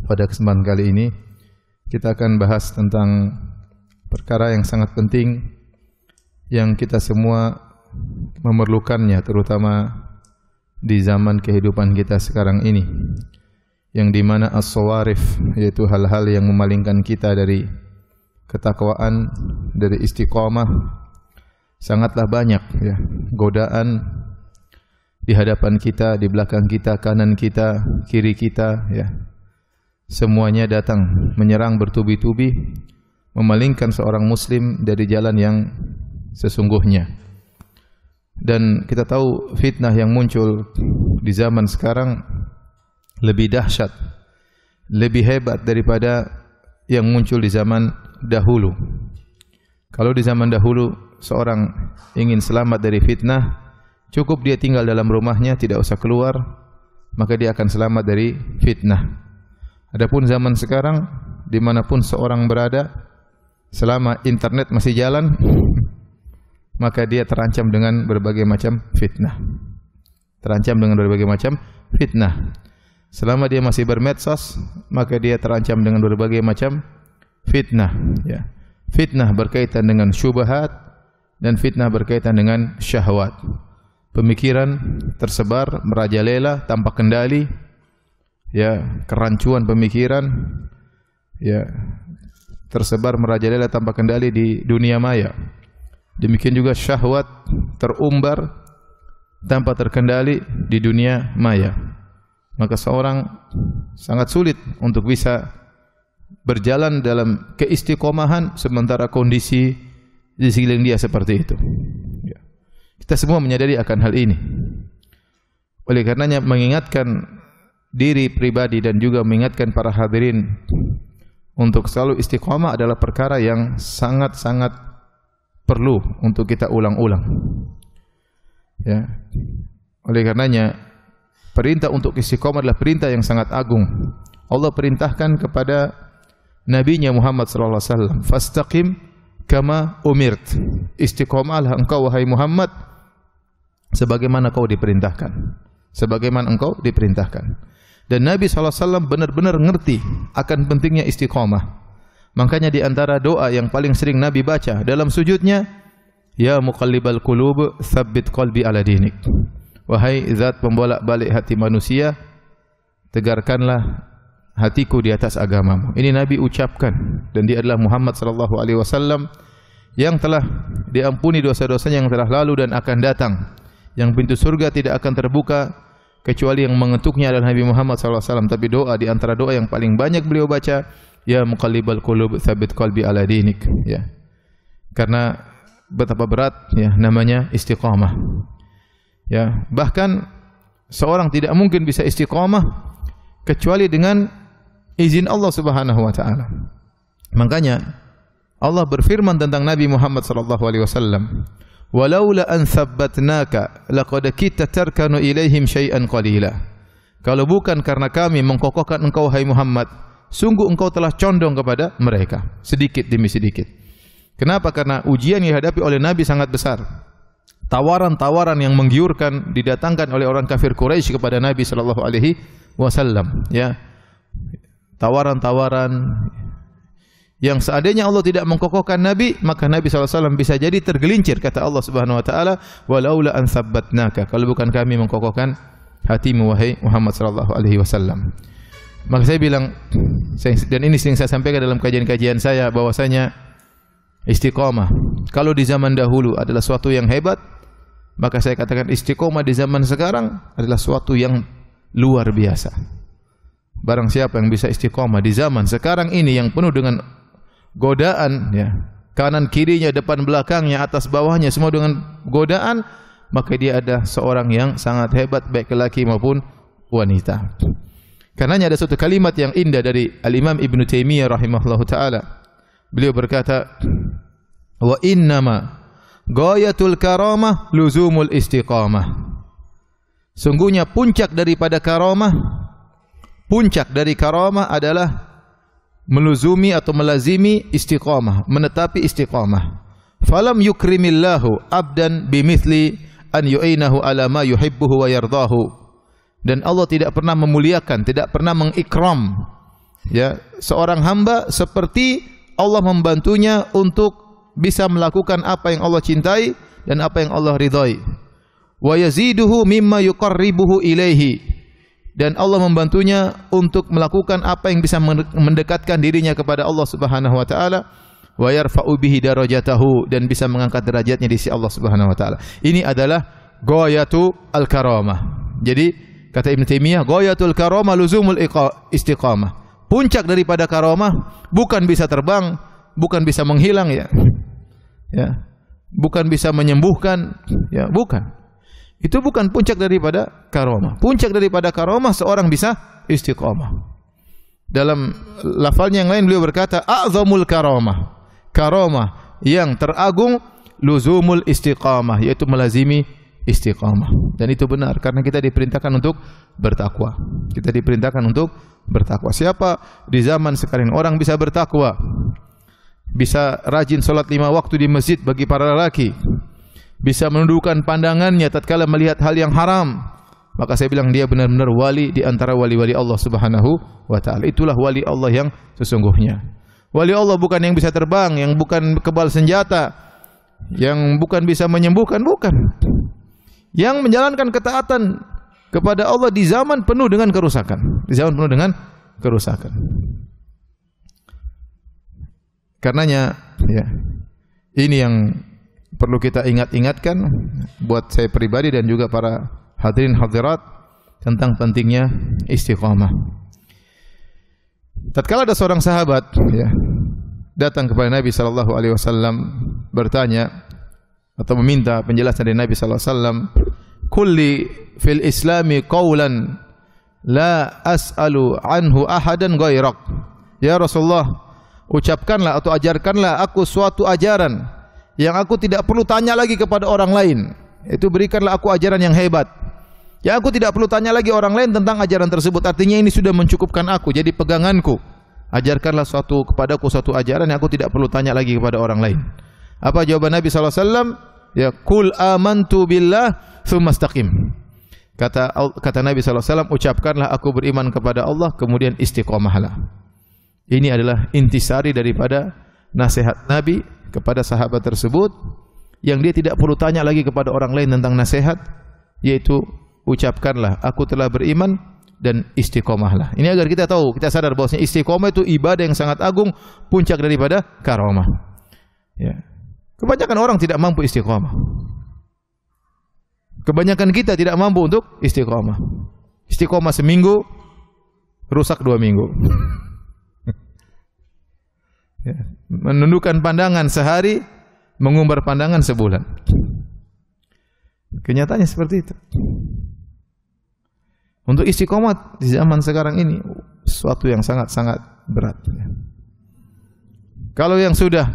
Pada kesempatan kali ini kita akan bahas tentang perkara yang sangat penting yang kita semua memerlukannya, terutama di zaman kehidupan kita sekarang ini, yang dimana as-sawarif, yaitu hal-hal yang memalingkan kita dari ketakwaan, dari istiqamah, sangatlah banyak ya. Godaan di hadapan kita, di belakang kita, kanan kita, kiri kita ya. Semuanya datang menyerang bertubi-tubi, memalingkan seorang muslim dari jalan yang sesungguhnya. Dan kita tahu fitnah yang muncul di zaman sekarang lebih dahsyat, lebih hebat daripada yang muncul di zaman dahulu. Kalau di zaman dahulu seorang ingin selamat dari fitnah, cukup dia tinggal dalam rumahnya, tidak usah keluar, maka dia akan selamat dari fitnah. Adapun zaman sekarang, dimanapun seorang berada, selama internet masih jalan, maka dia terancam dengan berbagai macam fitnah. Terancam dengan berbagai macam fitnah. Selama dia masih bermedsos, maka dia terancam dengan berbagai macam fitnah. Ya. Fitnah berkaitan dengan syubhat dan fitnah berkaitan dengan syahwat. Pemikiran tersebar merajalela tanpa kendali, ya, kerancuan pemikiran ya tersebar merajalela tanpa kendali di dunia maya. Demikian juga syahwat terumbar tanpa terkendali di dunia maya. Maka seorang sangat sulit untuk bisa berjalan dalam keistiqomahan sementara kondisi di sekeliling dia seperti itu. Ya. Kita semua menyadari akan hal ini. Oleh karenanya mengingatkan diri pribadi dan juga mengingatkan para hadirin untuk selalu istiqamah adalah perkara yang sangat-sangat perlu untuk kita ulang-ulang. Ya. Oleh karenanya perintah untuk istiqamah adalah perintah yang sangat agung. Allah perintahkan kepada Nabi-Nya Muhammad sallallahu alaihi wasallam, "Fastaqim kama umirt." Istiqamahlah engkau wahai Muhammad sebagaimana kau diperintahkan. Sebagaimana engkau diperintahkan. Dan Nabi SAW benar-benar ngerti akan pentingnya istiqamah. Makanya di antara doa yang paling sering Nabi baca dalam sujudnya, "Ya muqallibal qulub, tsabbit qalbi ala dinik." Wahai zat pembolak-balik hati manusia, tegarkanlah hatiku di atas agamamu. Ini Nabi ucapkan, dan dia adalah Muhammad SAW yang telah diampuni dosa-dosanya yang telah lalu dan akan datang. Yang pintu surga tidak akan terbuka kecuali yang mengetuknya adalah Nabi Muhammad SAW. Tapi doa di antara doa yang paling banyak beliau baca, "Ya muqallibal qulub, tsabbit qalbi ala dinik." Ya. Karena betapa berat ya namanya istiqamah. Ya, bahkan seorang tidak mungkin bisa istiqamah kecuali dengan izin Allah Subhanahu wa taala. Makanya Allah berfirman tentang Nabi Muhammad sallallahu alaihi wasallam, "Walaula an tsabbatnaka laqad kitta tarkanu ilaihim syai'an qalila." Kalau bukan karena kami mengkokohkan engkau hai Muhammad, sungguh engkau telah condong kepada mereka sedikit demi sedikit. Kenapa? Karena ujian yang dihadapi oleh Nabi sangat besar. Tawaran-tawaran yang menggiurkan didatangkan oleh orang kafir Quraisy kepada Nabi sallallahu alaihi wasallam, ya. Tawaran-tawaran yang seandainya Allah tidak mengkokohkan Nabi, maka Nabi SAW bisa jadi tergelincir. Kata Allah Subhanahu Wa Taala, "Walaula an tsabbatnaka." Kalau bukan kami mengkokohkan hatimu wahai Muhammad sallallahu alaihi wasallam. Maka saya bilang, dan ini sering saya sampaikan dalam kajian-kajian saya, bahwasanya istiqamah kalau di zaman dahulu adalah suatu yang hebat, maka saya katakan istiqamah di zaman sekarang adalah suatu yang luar biasa. Barang siapa yang bisa istiqamah di zaman sekarang ini yang penuh dengan godaan, ya, kanan kirinya, depan belakangnya, atas bawahnya, semua dengan godaan, maka dia ada seorang yang sangat hebat, baik laki maupun wanita. Karenanya ada satu kalimat yang indah dari Al-Imam Ibn Taimiyah rahimahullahu ta'ala. Beliau berkata, "Wa innama ghayatul karamah luzumul istiqamah." Sungguhnya puncak daripada karamah, puncak dari karamah adalah meluzumi atau melazimi istiqamah, menetapi istiqamah. Falam yukrimillahu abdan bimithli an yu'inahu ala ma yuhibbuhu wa yardahu. Dan Allah tidak pernah memuliakan, tidak pernah mengikram Ya, seorang hamba seperti Allah membantunya untuk bisa melakukan apa yang Allah cintai dan apa yang Allah ridhai. Wa yaziduhu mimma yuqarribuhu ilaihi. Dan Allah membantunya untuk melakukan apa yang bisa mendekatkan dirinya kepada Allah Subhanahu wa taala, wa yarfa'u bihi darajatahu, dan bisa mengangkat derajatnya di sisi Allah Subhanahu wa taala. Ini adalah ghayatu al-karamah. Jadi kata Ibnu Taimiyah, ghayatul karamah luzumul istiqamah. Puncak daripada karamah bukan bisa terbang, bukan bisa menghilang ya. Ya. Bukan bisa menyembuhkan, ya, bukan. Itu bukan puncak daripada karamah. Puncak daripada karamah seorang bisa istiqamah. Dalam lafalnya yang lain beliau berkata, a'zamul karamah. Karamah yang teragung luzumul istiqamah, yaitu melazimi istiqamah. Dan itu benar karena kita diperintahkan untuk bertakwa. Kita diperintahkan untuk bertakwa. Siapa di zaman sekarang orang bisa bertakwa? Bisa rajin salat 5 waktu di masjid bagi para lelaki. Bisa menundukkan pandangannya tatkala melihat hal yang haram, maka saya bilang dia benar-benar wali di antara wali-wali Allah Subhanahu wa taala. Itulah wali Allah yang sesungguhnya. Wali Allah bukan yang bisa terbang, yang bukan kebal senjata, yang bukan bisa menyembuhkan, bukan. Yang menjalankan ketaatan kepada Allah di zaman penuh dengan kerusakan. Di zaman penuh dengan kerusakan. Karenanya ya, ini yang perlu kita ingat-ingatkan buat saya pribadi dan juga para hadirin hadirat tentang pentingnya istiqamah. Tatkala ada seorang sahabat ya, datang kepada Nabi sallallahu alaihi wasallam bertanya atau meminta penjelasan dari Nabi sallallahu alaihi wasallam, "Kulli fil Islami qawlan la as'alu anhu ahadan ghairak." Ya Rasulullah, ucapkanlah atau ajarkanlah aku suatu ajaran yang aku tidak perlu tanya lagi kepada orang lain. Itu berikanlah aku ajaran yang hebat. Ya, aku tidak perlu tanya lagi orang lain tentang ajaran tersebut. Artinya ini sudah mencukupkan aku, jadi peganganku. Ajarkanlah kepadaku suatu ajaran yang aku tidak perlu tanya lagi kepada orang lain. Apa jawaban Nabi sallallahu alaihi wasallam? Ya, qul amantu billah tsumma istaqim. Kata Nabi sallallahu alaihi wasallam, ucapkanlah aku beriman kepada Allah, kemudian istiqomahlah. Ini adalah intisari daripada nasihat Nabi kepada sahabat tersebut, yang dia tidak perlu tanya lagi kepada orang lain tentang nasihat, yaitu ucapkanlah aku telah beriman dan istiqomahlah. Ini agar kita tahu, kita sadar bahwasanya istiqomah itu ibadah yang sangat agung, puncak daripada karamah. Ya. Kebanyakan orang tidak mampu istiqomah. Kebanyakan kita tidak mampu untuk istiqomah. Istiqomah seminggu, rusak 2 minggu. Ya. Menundukkan pandangan sehari, mengumbar pandangan sebulan. Kenyataannya seperti itu. Untuk istiqomah di zaman sekarang ini sesuatu yang sangat-sangat berat. Kalau yang sudah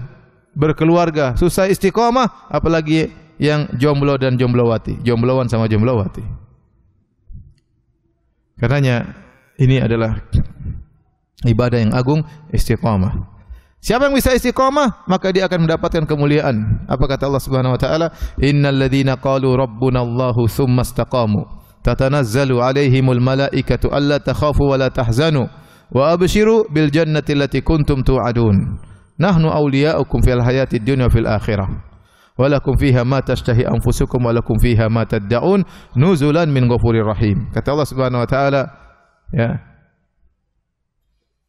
berkeluarga susah istiqomah, apalagi yang jomblo dan jomblowati, jomblowan sama jomblowati. Karenanya ini adalah ibadah yang agung, istiqomah. Siapa yang bisa istiqamah, maka dia akan mendapatkan kemuliaan. Apa kata Allah Subhanahu wa taala? Innal ladzina qalu rabbunallahu tsumma istaqamu tatanazzalu alaihimul malaikatu alla takhafu wa la tahzanu wa abshiru bil jannati allati kuntum tu'adun. Nahnu awliya'ukum fil hayatid dunya wa fil akhirah. Wa lakum fiha ma tashtahi anfusukum wa lakum fiha ma tad'un nuzulan min ghafurir rahim. Kata Allah Subhanahu wa taala, ya.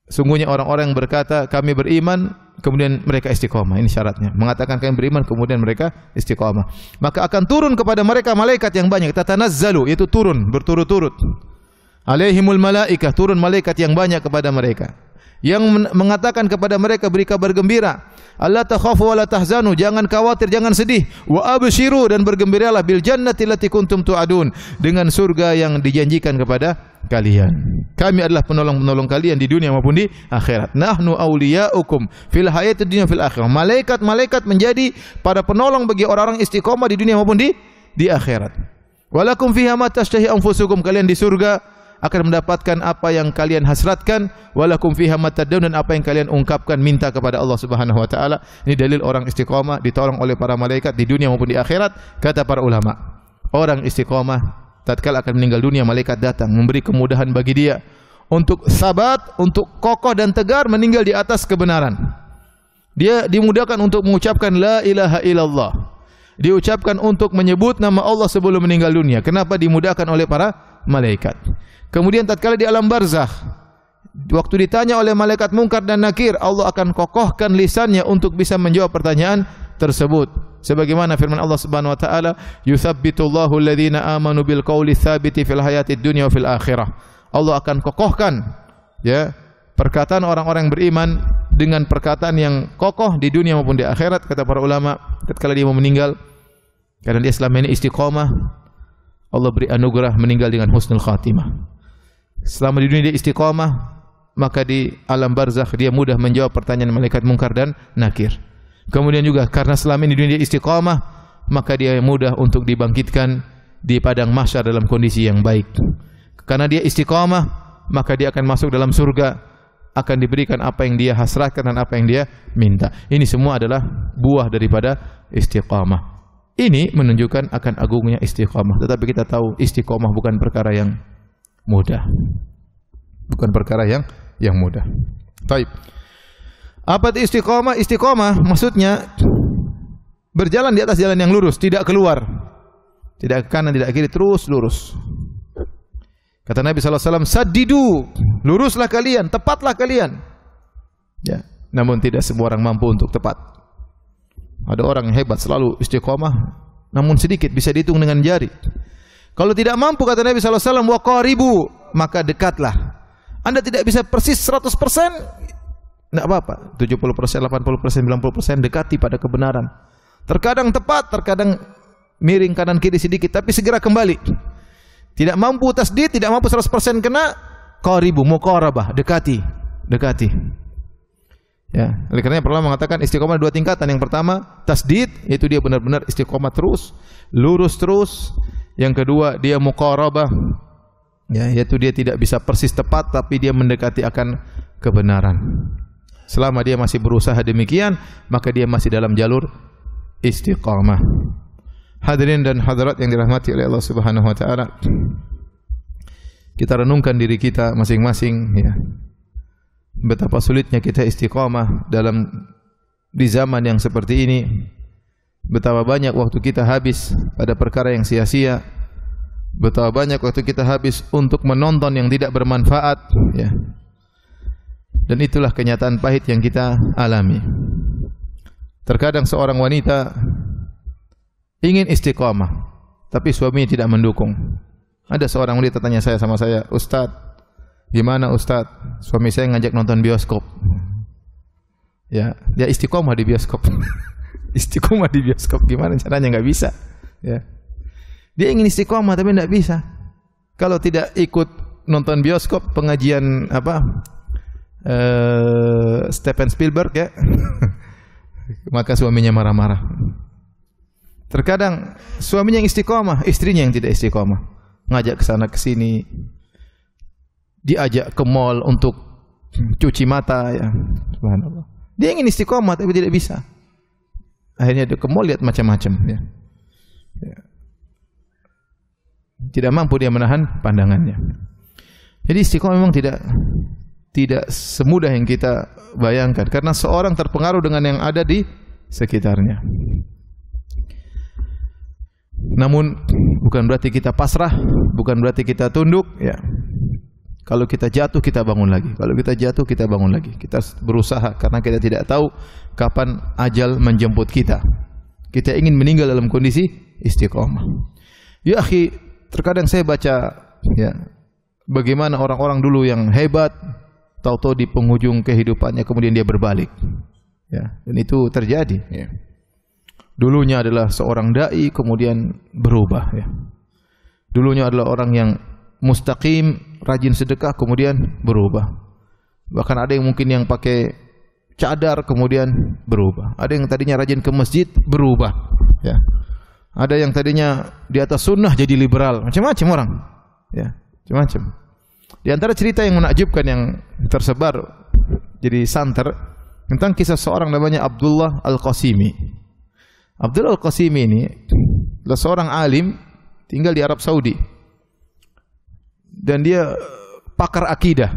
Sungguhnya orang-orang yang berkata kami beriman kemudian mereka istiqamah, ini syaratnya. Mengatakan kami beriman kemudian mereka istiqamah, maka akan turun kepada mereka malaikat yang banyak. Tatanazzalu, yaitu turun berturut-turut. Alaihimul malaikah, turun malaikat yang banyak kepada mereka, yang mengatakan kepada mereka beri kabar gembira. Allah takhafu wa la tahzanu, jangan khawatir, jangan sedih. Wa abshiru, dan bergembiralah bil jannati allati kuntum tu'adun, dengan surga yang dijanjikan kepada kalian. Kami adalah penolong-penolong kalian di dunia maupun di akhirat. Nahnu awliya'ukum fil hayatid dunya fil akhirah. Malaikat-malaikat menjadi para penolong bagi orang-orang istiqomah di dunia maupun di akhirat. Walakum fiha ma tashtahi anfusukum, kalian di surga akan mendapatkan apa yang kalian hasratkan. Walakum fiha ma tad'un, dan apa yang kalian ungkapkan minta kepada Allah Subhanahu wa taala. Ini dalil orang istiqomah ditolong oleh para malaikat di dunia maupun di akhirat. Kata para ulama, orang istiqomah tatkala akan meninggal dunia, malaikat datang memberi kemudahan bagi dia untuk sabat, untuk kokoh dan tegar meninggal di atas kebenaran. Dia dimudahkan untuk mengucapkan la ilaha illallah. Diucapkan untuk menyebut nama Allah sebelum meninggal dunia. Kenapa? Dimudahkan oleh para malaikat. Kemudian tatkala di alam barzakh, waktu ditanya oleh malaikat Munkar dan Nakir, Allah akan kokohkan lisannya untuk bisa menjawab pertanyaan tersebut. Sebagaimana firman Allah Subhanahu wa taala, "Yutsabbitullahu alladhina amanu bil qawli tsabiti fil hayatid dunya wa fil akhirah." Allah akan kokohkan ya perkataan orang-orang yang beriman dengan perkataan yang kokoh di dunia maupun di akhirat. Kata para ulama, tatkala dia mau meninggal karena dia selama ini istiqamah, Allah beri anugerah meninggal dengan husnul khatimah. Selama di dunia dia istiqamah, maka di alam barzakh dia mudah menjawab pertanyaan malaikat Munkar dan Nakir. Kemudian juga karena selama ini di dunia dia istiqamah, maka dia mudah untuk dibangkitkan di padang mahsyar dalam kondisi yang baik. Karena dia istiqamah, maka dia akan masuk dalam surga, akan diberikan apa yang dia hasratkan dan apa yang dia minta. Ini semua adalah buah daripada istiqamah. Ini menunjukkan akan agungnya istiqamah. Tetapi kita tahu istiqamah bukan perkara yang mudah. Bukan perkara yang mudah. Baik. Apa itu istiqamah? Istiqamah maksudnya berjalan di atas jalan yang lurus, tidak keluar. Tidak ke kanan, tidak ke kiri, terus lurus. Kata Nabi SAW, "Saddidu, luruslah kalian, tepatlah kalian." Ya, namun tidak semua orang mampu untuk tepat. Ada orang yang hebat selalu istiqamah, namun sedikit bisa dihitung dengan jari. Kalau tidak mampu, kata Nabi SAW, "Wa qaribu," maka dekatlah. Anda tidak bisa persis 100%, tidak apa-apa. 70%, 80%, 90% dekati pada kebenaran. Terkadang tepat, terkadang miring kanan kiri sedikit, tapi segera kembali. Tidak mampu tasdid, tidak mampu 100% kena, qaribu, muqarabah, dekati. Ya, oleh karena para ulama mengatakan istiqomah ada dua tingkatan. Yang pertama, tasdid, yaitu dia benar-benar istiqomah terus, lurus terus. Yang kedua, dia muqarabah, ya, yaitu dia tidak bisa persis tepat, tapi dia mendekati akan kebenaran. Selama dia masih berusaha demikian, maka dia masih dalam jalur istiqamah. Hadirin dan hadirat yang dirahmati oleh Allah Subhanahu wa taala, kita renungkan diri kita masing-masing ya. Betapa sulitnya kita istiqamah di zaman yang seperti ini. Betapa banyak waktu kita habis pada perkara yang sia-sia. Betapa banyak waktu kita habis untuk menonton yang tidak bermanfaat ya. Dan itulah kenyataan pahit yang kita alami. Terkadang seorang wanita ingin istiqamah, tapi suaminya tidak mendukung. Ada seorang wanita tanya sama saya, "Ustaz, gimana Ustaz? Suami saya ngajak nonton bioskop." Ya, dia istiqamah di bioskop. Istiqamah di bioskop gimana caranya? Enggak bisa. Ya. Dia ingin istiqamah tapi enggak bisa. Kalau tidak ikut nonton bioskop, pengajian Steven Spielberg ya, maka suaminya marah-marah. Terkadang suaminya yang istiqamah, istrinya yang tidak istiqamah. Ngajak ke sana ke sini, diajak ke mall untuk cuci mata ya. Subhanallah. Dia ingin istiqamah tapi tidak bisa. Akhirnya dia ke mall lihat macam-macam ya. Tidak mampu dia menahan pandangannya. Jadi istiqamah memang tidak semudah yang kita bayangkan, karena seorang terpengaruh dengan yang ada di sekitarnya. Namun bukan berarti kita pasrah, bukan berarti kita tunduk ya. Kalau kita jatuh kita bangun lagi. Kalau kita jatuh kita bangun lagi. Kita berusaha karena kita tidak tahu kapan ajal menjemput kita. Kita ingin meninggal dalam kondisi istiqamah. Ya akhi, terkadang saya baca ya bagaimana orang-orang dulu yang hebat, tahu-tahu di penghujung kehidupannya kemudian dia berbalik. Ya, dan itu terjadi ya. Dulunya adalah seorang dai kemudian berubah ya. Dulunya adalah orang yang mustaqim, rajin sedekah kemudian berubah. Bahkan ada yang mungkin yang pakai cadar kemudian berubah. Ada yang tadinya rajin ke masjid berubah ya. Ada yang tadinya di atas sunnah jadi liberal. Macam-macam orang ya, macam-macam. Di antara cerita yang menakjubkan yang tersebar jadi santer tentang kisah seorang namanya Abdullah Al-Qasimi. Abdullah Al-Qasimi ini adalah seorang alim tinggal di Arab Saudi. Dan dia pakar akidah.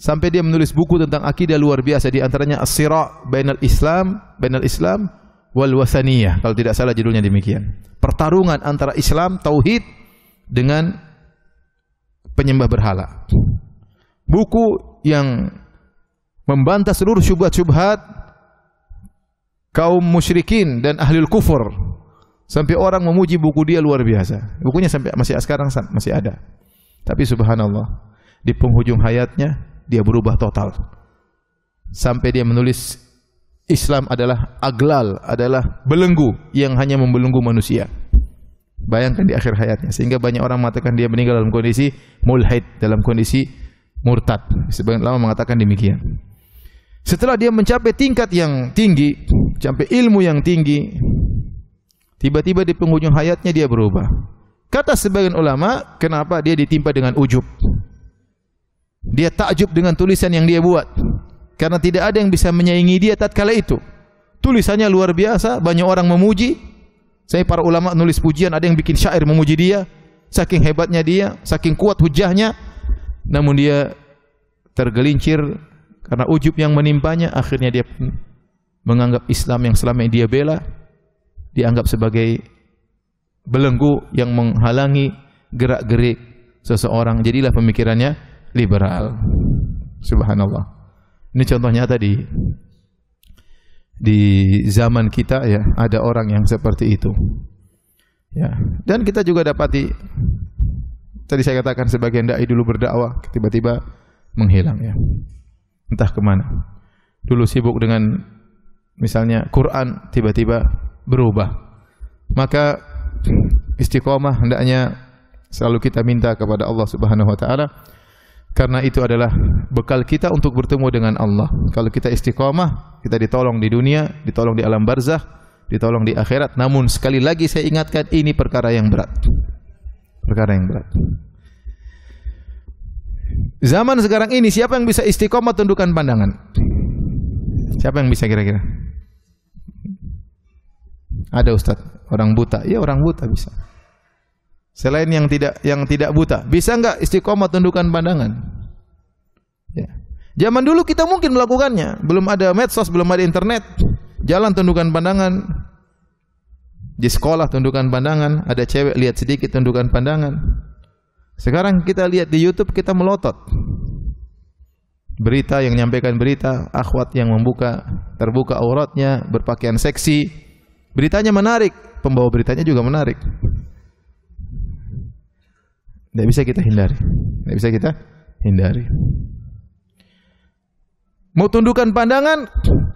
Sampai dia menulis buku tentang akidah luar biasa, di antaranya As-Sira' bainal Islam wal Wathaniyah, kalau tidak salah judulnya demikian. Pertarungan antara Islam, tauhid dengan penyembah berhala. Buku yang membantah seluruh syubhat-syubhat kaum musyrikin dan ahlul kufur. Sampai orang memuji buku dia luar biasa. Bukunya sampai sekarang masih ada. Tapi subhanallah, di penghujung hayatnya dia berubah total. Sampai dia menulis Islam adalah aglal, adalah belenggu yang hanya membelenggu manusia. Bayangkan di akhir hayatnya. Sehingga banyak orang mengatakan dia meninggal dalam kondisi mulhid, dalam kondisi murtad. Sebagian ulama mengatakan demikian. Setelah dia mencapai tingkat yang tinggi, sampai ilmu yang tinggi, tiba-tiba di penghujung hayatnya dia berubah. Kata sebagian ulama, kenapa dia ditimpa dengan ujub? Dia takjub dengan tulisan yang dia buat, karena tidak ada yang bisa menyaingi dia tatkala itu. Tulisannya luar biasa, banyak orang memuji. Saya para ulama nulis pujian, ada yang bikin syair memuji dia, saking hebatnya dia, saking kuat hujahnya. Namun dia tergelincir karena ujub yang menimpanya. Akhirnya dia menganggap Islam yang selama ini dia bela dianggap sebagai belenggu yang menghalangi gerak-gerik seseorang. Jadilah pemikirannya liberal. Subhanallah. Ini contoh nyata di zaman kita ya, ada orang yang seperti itu. Ya, dan kita juga dapati, tadi saya katakan sebagian dai dulu berdakwah tiba-tiba menghilang ya. Entah kemana. Dulu sibuk dengan misalnya Quran, tiba-tiba berubah. Maka istiqomah hendaknya selalu kita minta kepada Allah Subhanahu wa taala, karena itu adalah bekal kita untuk bertemu dengan Allah. Kalau kita istiqomah, kita ditolong di dunia, ditolong di alam barzakh, ditolong di akhirat. Namun sekali lagi saya ingatkan, ini perkara yang berat. Perkara yang berat. Zaman sekarang ini siapa yang bisa istiqomah tundukkan pandangan? Siapa yang bisa kira-kira? Ada Ustaz, orang buta. Ya, orang buta bisa. Selain yang tidak buta, bisa enggak istiqomah tundukkan pandangan? Ya. Zaman dulu kita mungkin melakukannya, belum ada medsos, belum ada internet. Jalan tundukkan pandangan. Di sekolah tundukkan pandangan, ada cewek lihat sedikit tundukkan pandangan. Sekarang kita lihat di YouTube, kita melotot. Berita yang menyampaikan berita, akhwat yang terbuka auratnya, berpakaian seksi. Beritanya menarik, pembawa beritanya juga menarik. Tidak bisa kita hindari. Tidak bisa kita hindari. Mau tundukkan pandangan,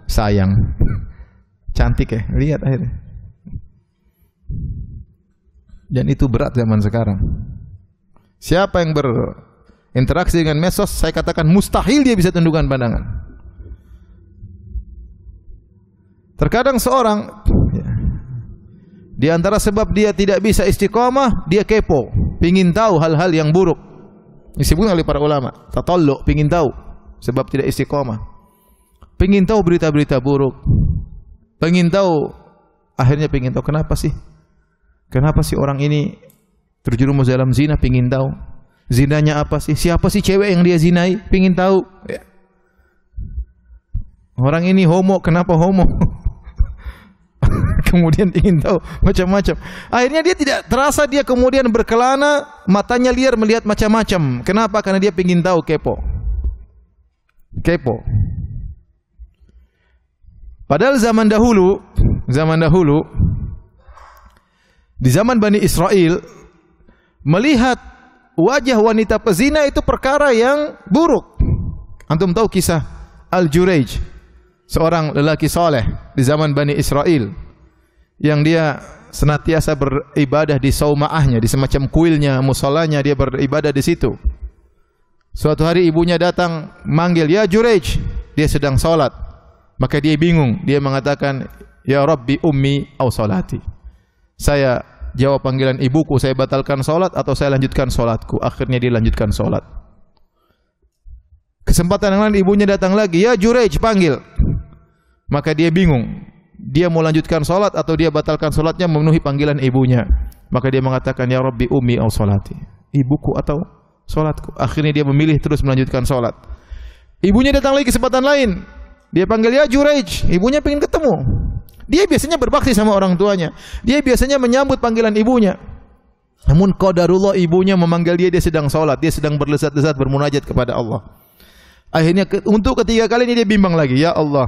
sayang. Cantik ya, lihat akhirnya. Dan itu berat zaman sekarang. Siapa yang berinteraksi dengan medsos, saya katakan mustahil dia bisa tundukkan pandangan. Terkadang seorang di antara sebab dia tidak bisa istiqomah, dia kepo, pingin tahu hal-hal yang buruk. Disebutkan oleh para ulama, tatallu, pingin tahu sebab tidak istiqomah. Pingin tahu berita-berita buruk. Pingin tahu, akhirnya pingin tahu kenapa sih orang ini terjerumus dalam zina, pingin tahu. Zinanya apa sih? Siapa sih cewek yang dia zinai? Pingin tahu. Ya. Orang ini homo, kenapa homo? Kemudian ingin tahu macam-macam. Akhirnya dia tidak terasa, dia kemudian berkelana, matanya liar melihat macam-macam. Kenapa? Karena dia ingin tahu, kepo. Padahal zaman dahulu, di zaman Bani Israel, melihat wajah wanita pezina itu perkara yang buruk. Antum tahu kisah Al-Jurayj, seorang lelaki soleh di zaman Bani Israel, yang dia senantiasa beribadah di saumaahnya, di semacam kuilnya, musolanya, dia beribadah di situ. Suatu hari ibunya datang manggil, "Ya Jurayj," dia sedang salat. Maka dia bingung, dia mengatakan, "Ya Rabbi ummi au salati." Saya jawab panggilan ibuku, saya batalkan salat atau saya lanjutkan salatku. Akhirnya dia lanjutkan salat. Kesempatan yang lain ibunya datang lagi, "Ya Jurayj," panggil. Maka dia bingung, dia mau lanjutkan salat atau dia batalkan salatnya memenuhi panggilan ibunya. Maka dia mengatakan, "Ya Rabbi ummi au salati." Ibuku atau salatku. Akhirnya dia memilih terus melanjutkan salat. Ibunya datang lagi kesempatan lain. Dia panggil, ya Juraij. Ibunya pengen ketemu. Dia biasanya berbakti sama orang tuanya. Dia biasanya menyambut panggilan ibunya. Namun qadarullah ibunya memanggil dia sedang salat, dia sedang berlesat-lesat bermunajat kepada Allah. Akhirnya untuk ketiga kali ini dia bimbang lagi, ya Allah,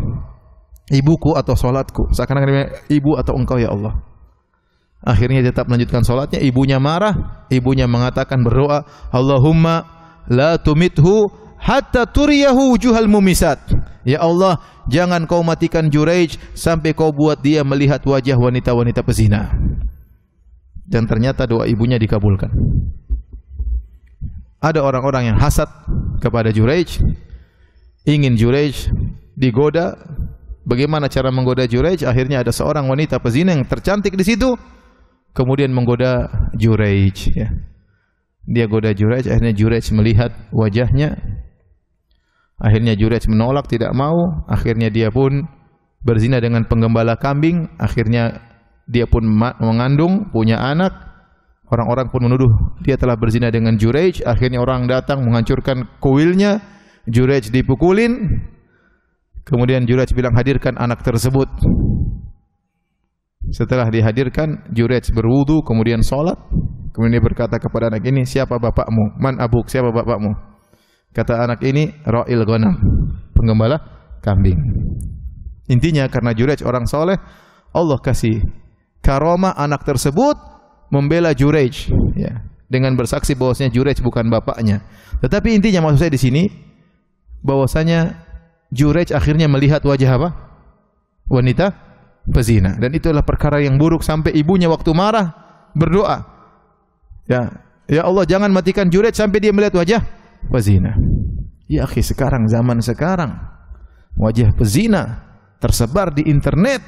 ibuku atau salatku? Seakan-akan ibu atau engkau ya Allah. Akhirnya dia tetap melanjutkan salatnya. Ibunya marah, ibunya mengatakan berdoa, Allahumma la tumithu hatta turiyahu wujuhal mumisat. Ya Allah, jangan kau matikan Juraij sampai kau buat dia melihat wajah wanita-wanita pezina. Dan ternyata doa ibunya dikabulkan. Ada orang-orang yang hasad kepada Juraij, ingin Juraij digoda. Bagaimana cara menggoda Juraij? Akhirnya ada seorang wanita pezina yang tercantik di situ, kemudian menggoda Juraij. Ya. Dia goda Juraij, akhirnya Juraij melihat wajahnya. Akhirnya Juraij menolak, tidak mau. Akhirnya dia pun berzina dengan penggembala kambing. Akhirnya dia pun mengandung, punya anak. Orang-orang pun menuduh dia telah berzina dengan Juraij. Akhirnya orang datang menghancurkan kuilnya. Juraij dipukulin. Kemudian Juraij bilang, hadirkan anak tersebut. Setelah dihadirkan, Juraij berwudu, kemudian salat. Kemudian dia berkata kepada anak ini, siapa bapakmu? Man abuk, siapa bapakmu? Kata anak ini, Ra'il Ghanam, penggembala kambing. Intinya karena Juraij orang soleh, Allah kasih karomah anak tersebut membela Juraij, ya, dengan bersaksi bahwasanya Juraij bukan bapaknya. Tetapi intinya maksud saya di sini bahwasanya Juraij akhirnya melihat wajah apa? Wanita pezina. Dan itulah perkara yang buruk sampai ibunya waktu marah berdoa, ya Allah, jangan matikan Juraij sampai dia melihat wajah pezina. Ya akhi, sekarang zaman sekarang wajah pezina tersebar di internet.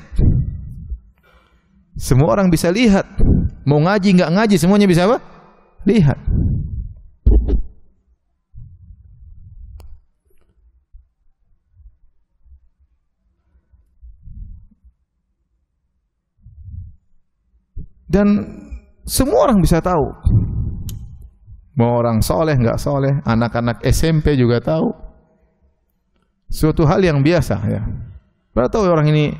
Semua orang bisa lihat. Mau ngaji enggak ngaji semuanya bisa apa? Lihat. Dan semua orang bisa tahu. Mau orang soleh enggak soleh, anak-anak SMP juga tahu. Suatu hal yang biasa, ya. Pada tahu orang ini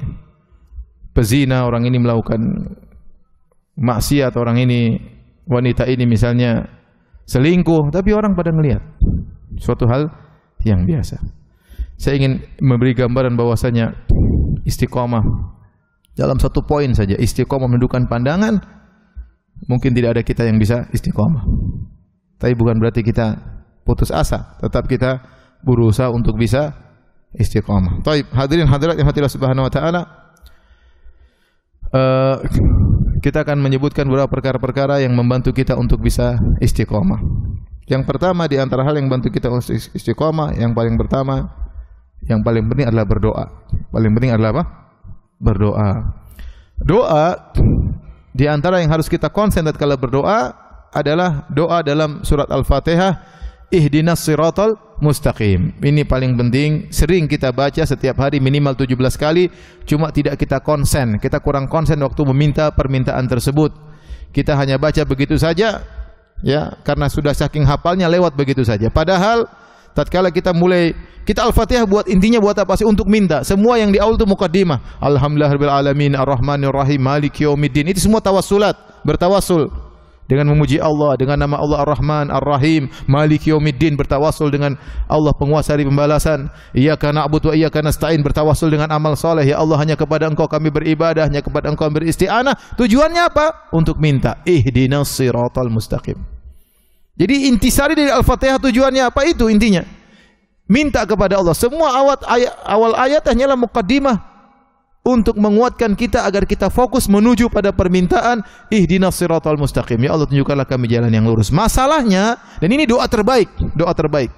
pezina, orang ini melakukan maksiat, orang ini, wanita ini misalnya selingkuh, tapi orang pada ngelihat. Suatu hal yang biasa. Saya ingin memberi gambaran bahwasanya istiqomah dalam satu poin saja, istiqomah menundukkan pandangan. Mungkin tidak ada kita yang bisa istiqomah. Tapi bukan berarti kita putus asa, tetap kita berusaha untuk bisa istiqamah. Baik, hadirin hadirat yang Allah Subhanahu wa taala, kita akan menyebutkan beberapa perkara-perkara yang membantu kita untuk bisa istiqamah. Yang pertama di antara hal yang membantu kita untuk istiqamah, yang paling pertama, yang paling penting adalah berdoa. Paling penting adalah apa? Berdoa. Doa di antara yang harus kita konsen tatkala berdoa adalah doa dalam surat Al-Fatihah, ihdinas siratal mustaqim. Ini paling penting, sering kita baca setiap hari minimal 17 kali, cuma tidak kita konsen. Kita kurang konsen waktu meminta permintaan tersebut. Kita hanya baca begitu saja, ya, karena sudah saking hafalnya lewat begitu saja. Padahal tatkala kita mulai, kita Al-Fatihah buat intinya buat apa sih? Untuk minta. Semua yang di awal itu mukaddimah. Alhamdulillahirabbil alamin, arrahmanir rahim, maliki yaumiddin. Itu semua tawassulat, bertawassul dengan memuji Allah, dengan nama Allah Ar-Rahman, Ar-Rahim, Maliki Yaumiddin, bertawassul dengan Allah penguasa hari pembalasan. Iyyaka na'budu wa iyyaka nasta'in, bertawassul dengan amal soleh. Ya Allah, hanya kepada Engkau kami beribadah, hanya kepada Engkau kami beristi'anah. Tujuannya apa? Untuk minta. Ihdinas siratal mustaqim. Jadi intisari dari Al-Fatihah tujuannya apa? Itu intinya. Minta kepada Allah. Semua awal ayat hanyalah muqaddimah untuk menguatkan kita agar kita fokus menuju pada permintaan ihdinas siratal mustaqim. Ya Allah, tunjukkanlah kami jalan yang lurus. Masalahnya, dan ini doa terbaik, doa terbaik.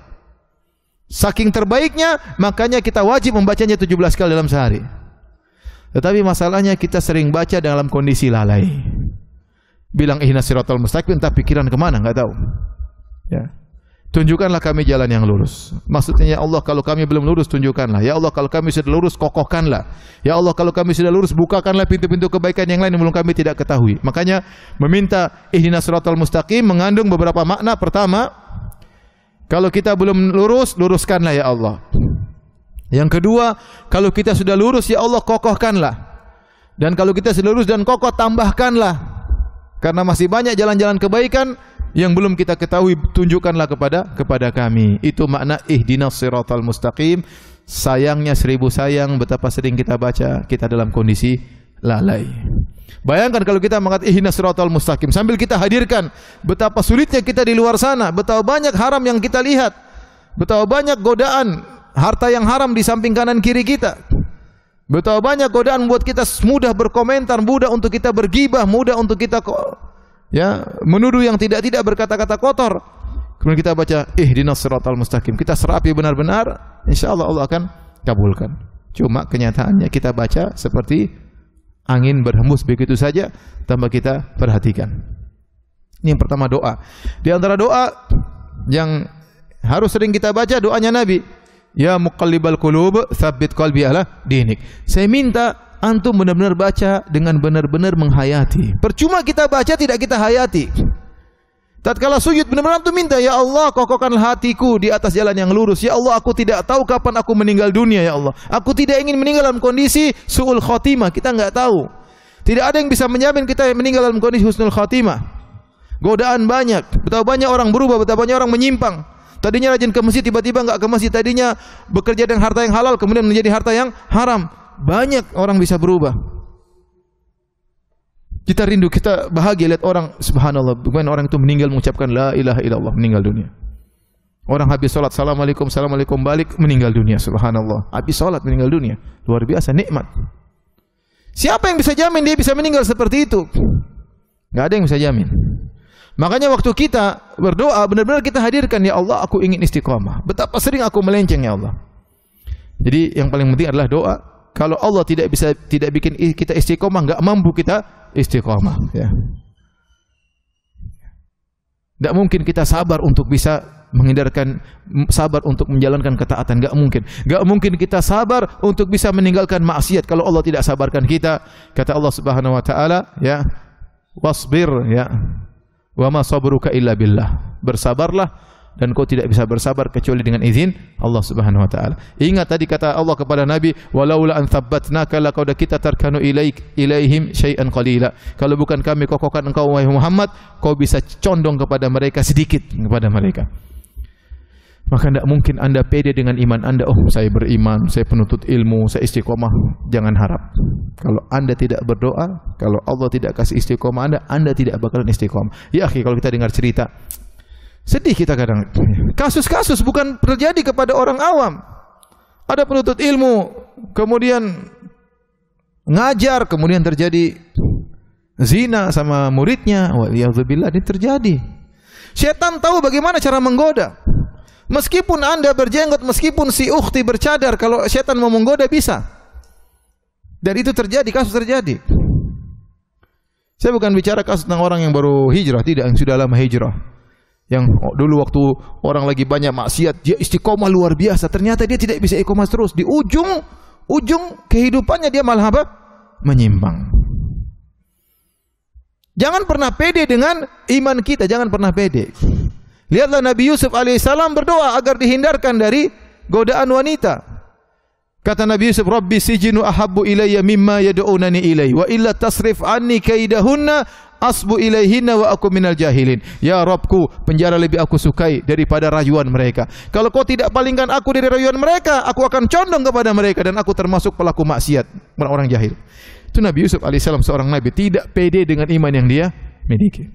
Saking terbaiknya, makanya kita wajib membacanya 17 kali dalam sehari. Tetapi masalahnya kita sering baca dalam kondisi lalai. Bilang ihdinas siratal mustaqim, tapi pikiran kemana? Enggak tahu. Ya. Tunjukkanlah kami jalan yang lurus. Maksudnya, ya Allah, kalau kami belum lurus, tunjukkanlah. Ya Allah, kalau kami sudah lurus, kokohkanlah. Ya Allah, kalau kami sudah lurus, bukakanlah pintu-pintu kebaikan yang lain yang belum kami tidak ketahui. Makanya meminta ihdinas siratal mustaqim mengandung beberapa makna. Pertama, Kalau kita belum lurus, luruskanlah ya Allah. Yang kedua, kalau kita sudah lurus ya Allah, kokohkanlah. Dan kalau kita sudah lurus dan kokoh, tambahkanlah. Karena masih banyak jalan-jalan kebaikan yang belum kita ketahui, tunjukkanlah kepada kami. Itu makna ihdinas siratal mustaqim. Sayangnya 1000 sayang betapa sering kita baca, kita dalam kondisi lalai. Bayangkan kalau kita mengatakan ihdinas siratal mustaqim sambil kita hadirkan betapa sulitnya kita di luar sana, betapa banyak haram yang kita lihat, betapa banyak godaan harta yang haram di samping kanan kiri kita, betapa banyak godaan buat kita mudah berkomentar, mudah untuk kita bergibah, mudah untuk kita menuduh yang tidak berkata-kata kotor. Kemudian kita baca ihdinas siratal mustaqim, kita serapi benar-benar, insyaallah Allah akan kabulkan. Cuma kenyataannya kita baca seperti angin berhembus begitu saja tanpa kita perhatikan. Ini yang pertama, doa. Di antara doa yang harus sering kita baca, doanya Nabi, ya muqallibal qulub tsabbit qalbi ala dinik. Saya minta antum benar-benar baca dengan benar-benar menghayati. Percuma kita baca tidak kita hayati. Tatkala sujud benar-benar antum minta, ya Allah kokohkanlah hatiku di atas jalan yang lurus. Ya Allah, aku tidak tahu kapan aku meninggal dunia ya Allah. Aku tidak ingin meninggal dalam kondisi su'ul khotimah. Kita enggak tahu. Tidak ada yang bisa menjamin kita meninggal dalam kondisi husnul khotimah. Godaan banyak. Betapa banyak orang berubah, betapa banyak orang menyimpang. Tadinya rajin ke masjid, tiba-tiba enggak ke masjid. Tadinya bekerja dengan harta yang halal, kemudian menjadi harta yang haram. Banyak orang bisa berubah. Kita rindu, kita bahagia lihat orang, subhanallah, bukan orang itu meninggal mengucapkan la ilaha illallah, meninggal dunia. Orang habis salat, assalamualaikum, assalamualaikum, balik, meninggal dunia, subhanallah. Habis salat meninggal dunia. Luar biasa nikmat. Siapa yang bisa jamin dia bisa meninggal seperti itu? Enggak ada yang bisa jamin. Makanya waktu kita berdoa, benar-benar kita hadirkan, ya Allah, aku ingin istiqamah. Betapa sering aku melenceng ya Allah. Jadi yang paling penting adalah doa. Kalau Allah tidak bikin kita istiqamah, enggak mampu kita istiqamah, ya. Tidak mungkin kita sabar untuk bisa menghindarkan, sabar untuk menjalankan ketaatan, enggak mungkin. Enggak mungkin kita sabar untuk bisa meninggalkan maksiat kalau Allah tidak sabarkan kita. Kata Allah Subhanahu wa taala, ya, wasbir, ya, wa ma sabruka illa billah. Bersabarlah, dan kau tidak bisa bersabar kecuali dengan izin Allah Subhanahu wa taala. Ingat tadi kata Allah kepada Nabi, walaula an thabbatnaka laqad kita tarkanu ilaihim syai'an qalila. Kalau bukan kami kokohkan engkau wahai Muhammad, kau bisa condong kepada mereka sedikit kepada mereka. Maka tidak mungkin Anda pede dengan iman Anda. Oh, saya beriman, saya penuntut ilmu, saya istiqomah. Jangan harap. Kalau Anda tidak berdoa, kalau Allah tidak kasih istiqomah Anda tidak bakalan istiqomah. Ya akhi, kalau kita dengar cerita, sedih kita kadang. Kasus-kasus bukan terjadi kepada orang awam. Ada penuntut ilmu, kemudian ngajar, kemudian terjadi zina sama muridnya. Wa'iyadzubillah, ini terjadi. Syaitan tahu bagaimana cara menggoda. Meskipun Anda berjenggot, meskipun si ukhti bercadar, kalau syaitan mau menggoda bisa. Dan itu terjadi, kasus terjadi. Saya bukan bicara kasus tentang orang yang baru hijrah, tidak, yang sudah lama hijrah. Yang dulu waktu orang lagi banyak maksiat, dia istiqomah luar biasa. Ternyata dia tidak bisa istiqomah terus. Di ujung kehidupannya dia malah apa? Menyimpang. Jangan pernah pede dengan iman kita. Jangan pernah pede. Lihatlah Nabi Yusuf alaihissalam berdoa agar dihindarkan dari godaan wanita. Kata Nabi Yusuf, Rabbi sijinu ahabbu ilayya mimma yad'unani ilai, wa illa tasrif anni kaidahunna asbu ilaihinna wa aku minal jahilin. Ya Rabbku, penjara lebih aku sukai daripada rayuan mereka. Kalau kau tidak palingkan aku dari rayuan mereka, aku akan condong kepada mereka dan aku termasuk pelaku maksiat, orang-orang jahil. Itu Nabi Yusuf alaihissalam, seorang nabi, tidak pede dengan iman yang dia miliki.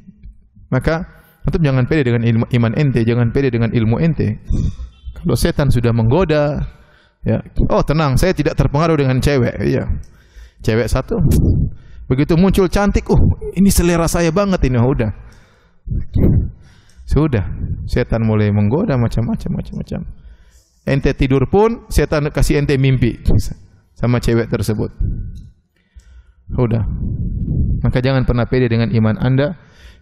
Maka antum jangan pede dengan iman ente, jangan pede dengan ilmu ente. Kalau setan sudah menggoda, ya, oh tenang, saya tidak terpengaruh dengan cewek. Iya, cewek satu. Begitu muncul cantik, ini selera saya banget ini, sudah, setan mulai menggoda macam-macam. Ente tidur pun setan kasih ente mimpi sama cewek tersebut. Sudah. Maka jangan pernah pede dengan iman Anda.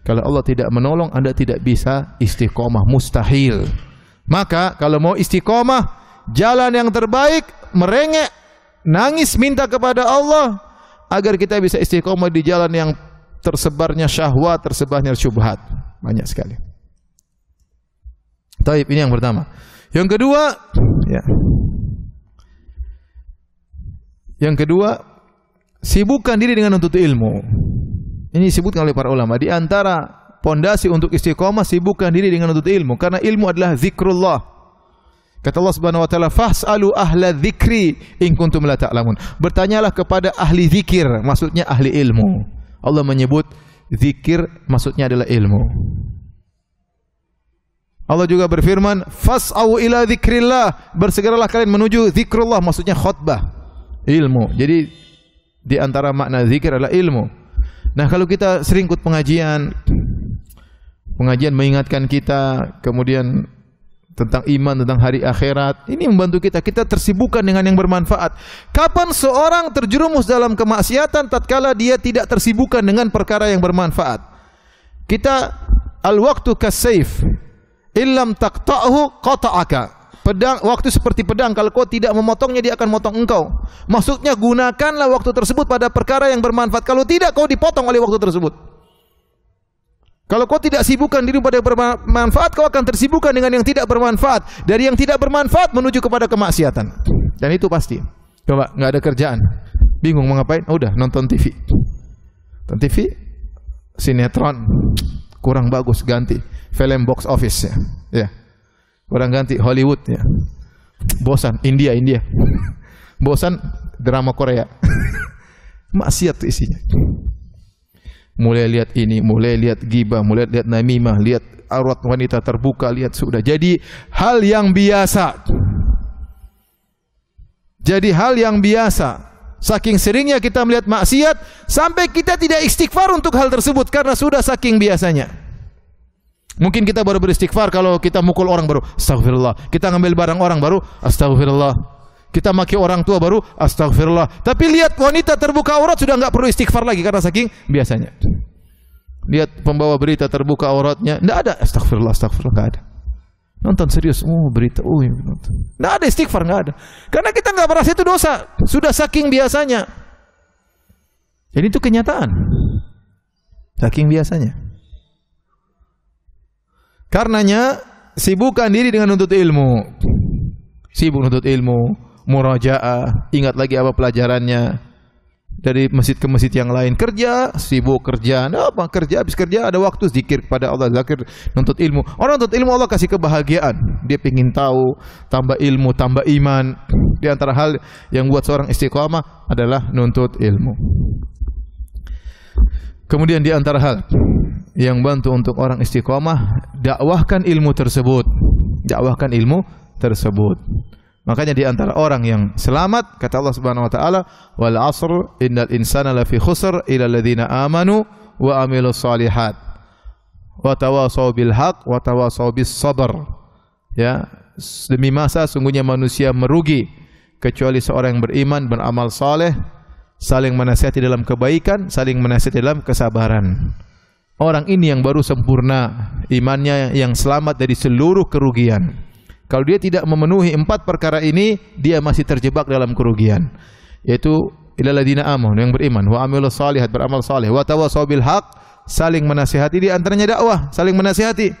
Kalau Allah tidak menolong, Anda tidak bisa istiqomah, mustahil. Maka kalau mau istiqomah, jalan yang terbaik merengek, nangis minta kepada Allah agar kita bisa istiqomah di jalan yang tersebarnya syahwat, tersebarnya syubhat. Banyak sekali. Taib, ini yang pertama. Yang kedua, ya. Yang kedua, sibukkan diri dengan menuntut ilmu. Ini disebutkan oleh para ulama. Di antara pondasi untuk istiqomah, sibukkan diri dengan menuntut ilmu. Karena ilmu adalah zikrullah. Kata Allah Subhanahu wa taala, "Fas'alu ahla dzikri in kuntum la ta'lamun." Bertanyalah kepada ahli zikir, maksudnya ahli ilmu. Allah menyebut zikir maksudnya adalah ilmu. Allah juga berfirman, "Fas'au ila dzikrillah." Bersegeralah kalian menuju zikrullah, maksudnya khutbah, ilmu. Jadi di antara makna zikir adalah ilmu. Nah, kalau kita sering ikut pengajian mengingatkan kita kemudian tentang iman, tentang hari akhirat, ini membantu kita. Kita tersibukkan dengan yang bermanfaat. Kapan seorang terjerumus dalam kemaksiatan tatkala dia tidak tersibukkan dengan perkara yang bermanfaat? Kita al-waqtu kas-saif, illam taqta'hu qata'aka. Pedang, waktu seperti pedang, kalau kau tidak memotongnya dia akan motong engkau. Maksudnya gunakanlah waktu tersebut pada perkara yang bermanfaat. Kalau tidak, kau dipotong oleh waktu tersebut. Kalau kau tidak sibukkan diri pada yang bermanfaat, kau akan tersibukkan dengan yang tidak bermanfaat. Dari yang tidak bermanfaat menuju kepada kemaksiatan. Dan itu pasti. Coba, nggak ada kerjaan, bingung mau ngapain? Oh, udah nonton TV. Nonton TV, sinetron kurang bagus, ganti film box office ya. Kurang ganti Hollywood ya. Bosan India. Bosan drama Korea. Maksiat itu isinya. Mulai lihat ini, mulai lihat ghibah, mulai lihat namimah, lihat aurat wanita terbuka, lihat sudah jadi hal yang biasa. Jadi hal yang biasa. Saking seringnya kita melihat maksiat sampai kita tidak istighfar untuk hal tersebut karena sudah saking biasanya. Mungkin kita baru beristighfar kalau kita mukul orang baru astagfirullah. Kita ngambil barang orang baru astagfirullah. Kita maki orang tua baru astagfirullah. Tapi lihat wanita terbuka aurat sudah enggak perlu istighfar lagi karena saking biasanya. Lihat pembawa berita terbuka auratnya, enggak ada astagfirullah, enggak ada. Nonton serius, berita, nonton. Enggak ada istighfar, enggak ada. Karena kita enggak merasa itu dosa, sudah saking biasanya. Jadi itu kenyataan. Saking biasanya. Karenanya sibukkan diri dengan menuntut ilmu. Sibuk menuntut ilmu, murajaah, ingat lagi apa pelajarannya. Dari masjid ke masjid yang lain, kerja, sibuk kerja. Apa kerja, habis kerja ada waktu zikir kepada Allah, zikir, nuntut ilmu. Orang nuntut ilmu Allah kasih kebahagiaan. Dia ingin tahu, tambah ilmu, tambah iman. Di antara hal yang buat seorang istiqamah adalah nuntut ilmu. Kemudian di antara hal yang bantu untuk orang istiqamah, dakwahkan ilmu tersebut. Dakwahkan ilmu tersebut. Makanya di antara orang yang selamat, kata Allah Subhanahu wa taala, "Wal 'asr innal insana lafi khusr illa alladziina aamanu wa 'amilus shalihat wa tawashaw bil haqq wa tawashaw bis sabr." Ya, demi masa sungguhnya manusia merugi kecuali seorang yang beriman, beramal saleh, saling menasihati dalam kebaikan, saling menasihati dalam kesabaran. Orang ini yang baru sempurna imannya, yang selamat dari seluruh kerugian. Kalau dia tidak memenuhi 4 perkara ini, dia masih terjebak dalam kerugian. Yaitu ilal ladzina amanu, yang beriman, wa amilus shalihat, beramal saleh, wa tawashaw bil haqq, saling menasihati, di antaranya dakwah, saling menasihati.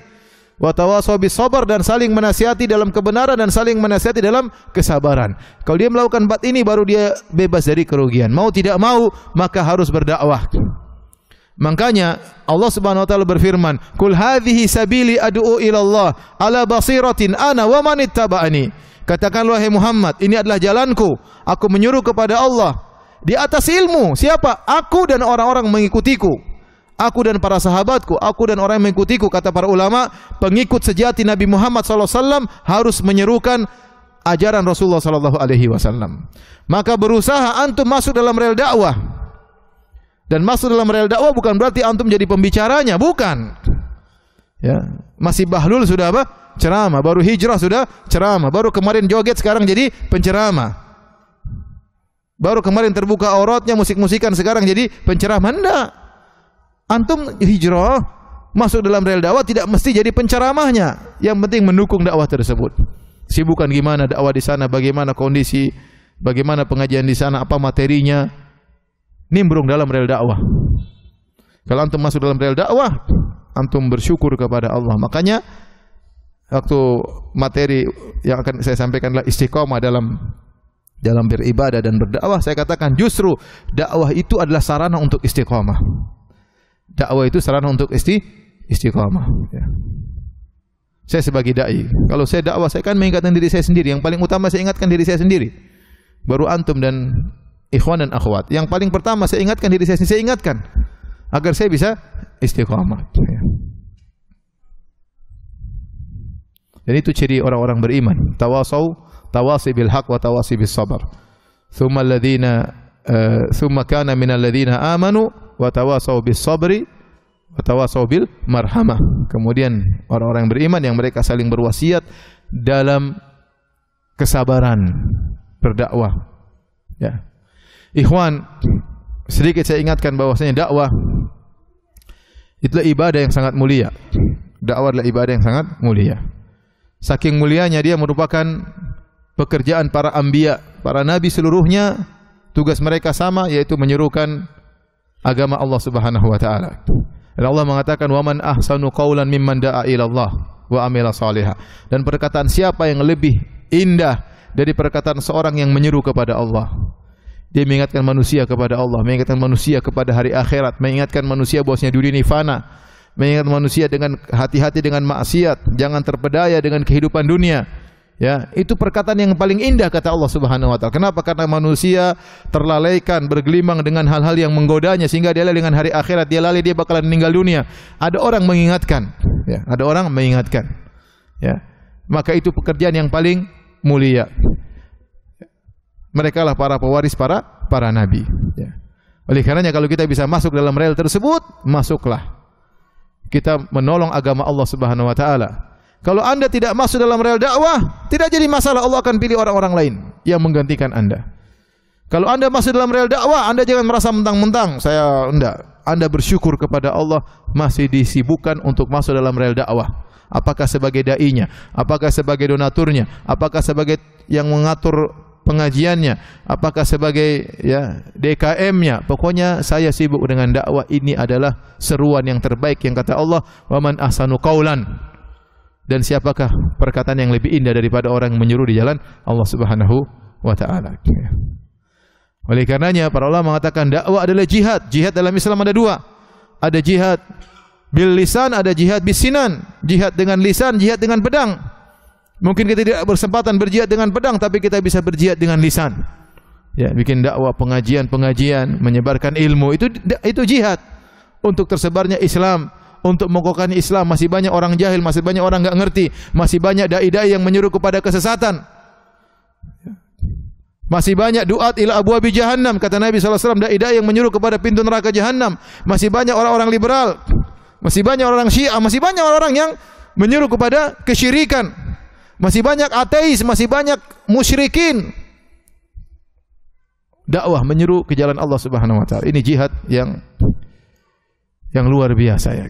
Wa tawashaw bis sabr, dan saling menasihati dalam kebenaran dan saling menasihati dalam kesabaran. Kalau dia melakukan 4 ini baru dia bebas dari kerugian. Mau tidak mau maka harus berdakwah. Makanya Allah Subhanahu wa taala berfirman, "Qul hadhihi sabili ad'u ila Allah ala basiratin ana wa man ittaba'ani." Katakanlah wahai Muhammad, ini adalah jalanku, aku menyuruh kepada Allah di atas ilmu. Siapa? Aku dan orang-orang mengikutiku. Aku dan para sahabatku, aku dan orang yang mengikutiku. Kata para ulama, pengikut sejati Nabi Muhammad SAW harus menyerukan ajaran Rasulullah SAW. Maka berusaha antum masuk dalam rel dakwah. Dan masuk dalam rel dakwah bukan berarti antum jadi pembicaranya, bukan. Ya, masih bahlul sudah apa? Ceramah. Baru hijrah sudah ceramah. Baru kemarin joget sekarang jadi penceramah. Baru kemarin terbuka auratnya, musik-musikan sekarang jadi penceramah. Enggak. Antum hijrah masuk dalam rel dakwah tidak mesti jadi penceramahnya. Yang penting mendukung dakwah tersebut. Sibukan gimana dakwah di sana, bagaimana kondisi, bagaimana pengajian di sana, apa materinya. Nimbrung dalam rel dakwah. Kalau antum masuk dalam rel dakwah, antum bersyukur kepada Allah. Makanya waktu materi yang akan saya sampaikan adalah istiqomah dalam beribadah dan berdakwah, saya katakan justru dakwah itu adalah sarana untuk istiqomah. Dakwah itu sarana untuk istiqomah. Ya. Saya sebagai dai, kalau saya dakwah, saya kan mengingatkan diri saya sendiri. Yang paling utama saya ingatkan diri saya sendiri. Baru antum dan ikhwan dan akhwat. Yang paling pertama saya ingatkan diri saya sendiri. Saya ingatkan agar saya bisa istiqomah. Ya. Dan itu ciri orang-orang beriman. Tawasi bil haq wa tawasi bis sabar. Thumma kana minal ladzina amanu wa tawasau bis sabri wa tawasau bil marhamah. Kemudian orang-orang beriman yang mereka saling berwasiat dalam kesabaran berdakwah. Ya. Ikhwan, sedikit saya ingatkan bahwasanya dakwah itulah ibadah yang sangat mulia. Dakwah adalah ibadah yang sangat mulia. Saking mulianya dia merupakan pekerjaan para anbiya, para nabi seluruhnya, tugas mereka sama, yaitu menyerukan agama Allah Subhanahu wa taala. Dan Allah mengatakan, "Wa man ahsanu qawlan mimman da'a ila Allah wa amila shaliha." Dan perkataan siapa yang lebih indah dari perkataan seorang yang menyeru kepada Allah? Dia mengingatkan manusia kepada Allah, mengingatkan manusia kepada hari akhirat, mengingatkan manusia bahwasanya dunia ini fana, mengingatkan manusia dengan hati-hati dengan maksiat, jangan terpedaya dengan kehidupan dunia. Ya, itu perkataan yang paling indah kata Allah Subhanahu wa taala. Kenapa? Karena manusia terlalaikan, bergelimang dengan hal-hal yang menggodanya sehingga dia lalai dengan hari akhirat, dia lalai dia bakalan meninggal dunia. Ada orang mengingatkan, ya, ada orang mengingatkan. Ya. Maka itu pekerjaan yang paling mulia. Mereka lah para pewaris para nabi, ya. Oleh karenanya kalau kita bisa masuk dalam rel tersebut, masuklah. Kita menolong agama Allah Subhanahu wa taala. Kalau Anda tidak masuk dalam rel dakwah, tidak jadi masalah, Allah akan pilih orang-orang lain yang menggantikan Anda. Kalau Anda masuk dalam rel dakwah, Anda jangan merasa mentang-mentang saya enggak. Anda bersyukur kepada Allah masih disibukkan untuk masuk dalam rel dakwah. Apakah sebagai dai-nya, apakah sebagai donaturnya, apakah sebagai yang mengatur pengajiannya, apakah sebagai ya DKM-nya, pokoknya saya sibuk dengan dakwah. Ini adalah seruan yang terbaik yang kata Allah, wa man ahsanu qaulan. Dan siapakah perkataan yang lebih indah daripada orang yang menyuruh di jalan Allah Subhanahu wa taala. Oleh karenanya para ulama mengatakan dakwah adalah jihad. Jihad dalam Islam ada dua. Ada jihad bil lisan, ada jihad bis sinan. Jihad dengan lisan, jihad dengan pedang. Mungkin kita tidak bersempatan berjihad dengan pedang, tapi kita bisa berjihad dengan lisan. Ya, bikin dakwah, pengajian, menyebarkan ilmu, itu jihad untuk tersebarnya Islam, untuk mengokohkan Islam. Masih banyak orang jahil, masih banyak orang enggak ngerti, masih banyak dai-dai yang menyuruh kepada kesesatan. Masih banyak duat ila abwabi jahannam, kata Nabi sallallahu alaihi wasallam, dai-dai yang menyuruh kepada pintu neraka jahannam. Masih banyak orang-orang liberal, masih banyak orang Syiah, masih banyak orang yang menyuruh kepada kesyirikan. Masih banyak ateis, masih banyak musyrikin. Dakwah menyeru ke jalan Allah Subhanahu wa taala. Ini jihad yang luar biasa ya.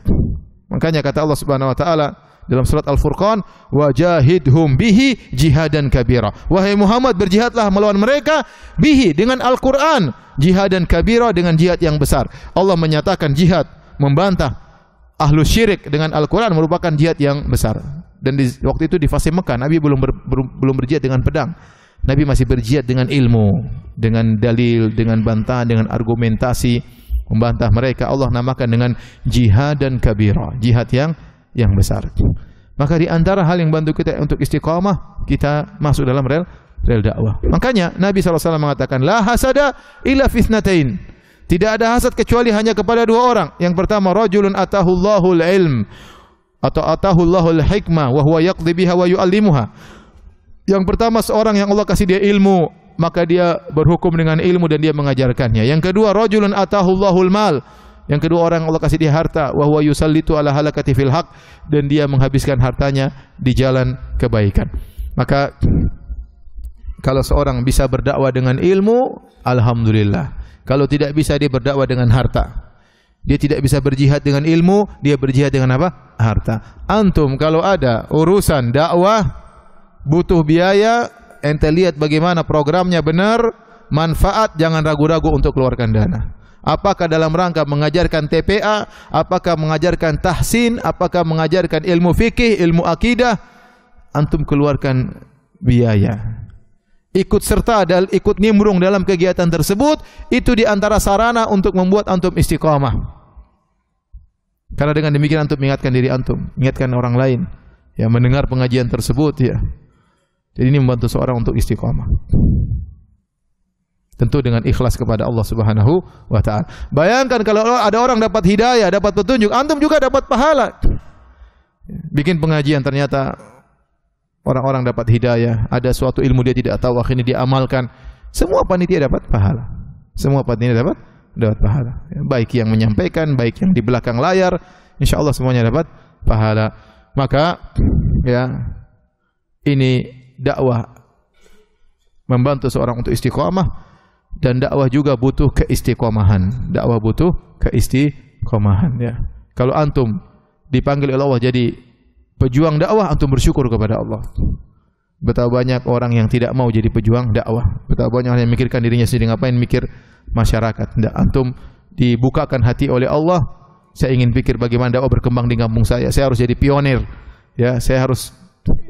Makanya kata Allah Subhanahu wa taala dalam surat Al-Furqan, wajahidhum bihi jihadan kabira. Wahai Muhammad, berjihadlah melawan mereka bihi dengan Al-Qur'an, jihadan kabira, dengan jihad yang besar. Allah menyatakan jihad membantah ahlu syirik dengan Al-Quran merupakan jihad yang besar. Dan waktu itu di fase Mekah, Nabi belum berjihad dengan pedang. Nabi masih berjihad dengan ilmu, dengan dalil, dengan bantahan, dengan argumentasi, membantah mereka. Allah namakan dengan jihad dan kabira, jihad yang besar. Maka di antara hal yang bantu kita untuk istiqamah, kita masuk dalam rel dakwah. Makanya Nabi SAW mengatakan, la hasada illa fitnatain. Tidak ada hasad kecuali hanya kepada dua orang. Yang pertama, rajulun atahullahul ilm atau atahullahul hikmah wa huwa yaqdi biha wa yu'allimuha. Yang pertama, seorang yang Allah kasih dia ilmu, maka dia berhukum dengan ilmu dan dia mengajarkannya. Yang kedua, rajulun atahullahul mal. Yang kedua, orang yang Allah kasih dia harta, wa huwa yusallitu ala halakati fil haq, dan dia menghabiskan hartanya di jalan kebaikan. Maka kalau seorang bisa berdakwah dengan ilmu, alhamdulillah. Kalau tidak bisa, dia berdakwah dengan harta. Dia tidak bisa berjihad dengan ilmu, dia berjihad dengan apa? Harta. Antum kalau ada urusan dakwah butuh biaya, ente lihat bagaimana programnya benar, manfaat, jangan ragu-ragu untuk keluarkan dana. Apakah dalam rangka mengajarkan TPA, apakah mengajarkan tahsin, apakah mengajarkan ilmu fikih, ilmu akidah, antum keluarkan biaya. Ikut serta dan ikut nimbrung dalam kegiatan tersebut, itu di antara sarana untuk membuat antum istiqamah. Karena dengan demikian antum mengingatkan diri antum, mengingatkan orang lain yang mendengar pengajian tersebut ya. Jadi ini membantu seorang untuk istiqamah. Tentu dengan ikhlas kepada Allah Subhanahu wa taala. Bayangkan kalau ada orang dapat hidayah, dapat petunjuk, antum juga dapat pahala. Bikin pengajian ternyata orang-orang dapat hidayah, ada suatu ilmu dia tidak tahu, akhirnya dia amalkan. Semua panitia dapat pahala. Semua panitia dapat pahala. Baik yang menyampaikan, baik yang di belakang layar, insyaallah semuanya dapat pahala. Maka ya ini dakwah membantu seorang untuk istiqamah, dan dakwah juga butuh keistiqomahan. Dakwah butuh keistiqomahan ya. Kalau antum dipanggil oleh Allah jadi pejuang dakwah, antum bersyukur kepada Allah. Betapa banyak orang yang tidak mau jadi pejuang dakwah. Betapa banyak orang yang memikirkan dirinya sendiri, ngapain mikir masyarakat. Tidak, antum dibukakan hati oleh Allah. Saya ingin pikir bagaimana dakwah berkembang di kampung saya. Saya harus jadi pionir. Ya, saya harus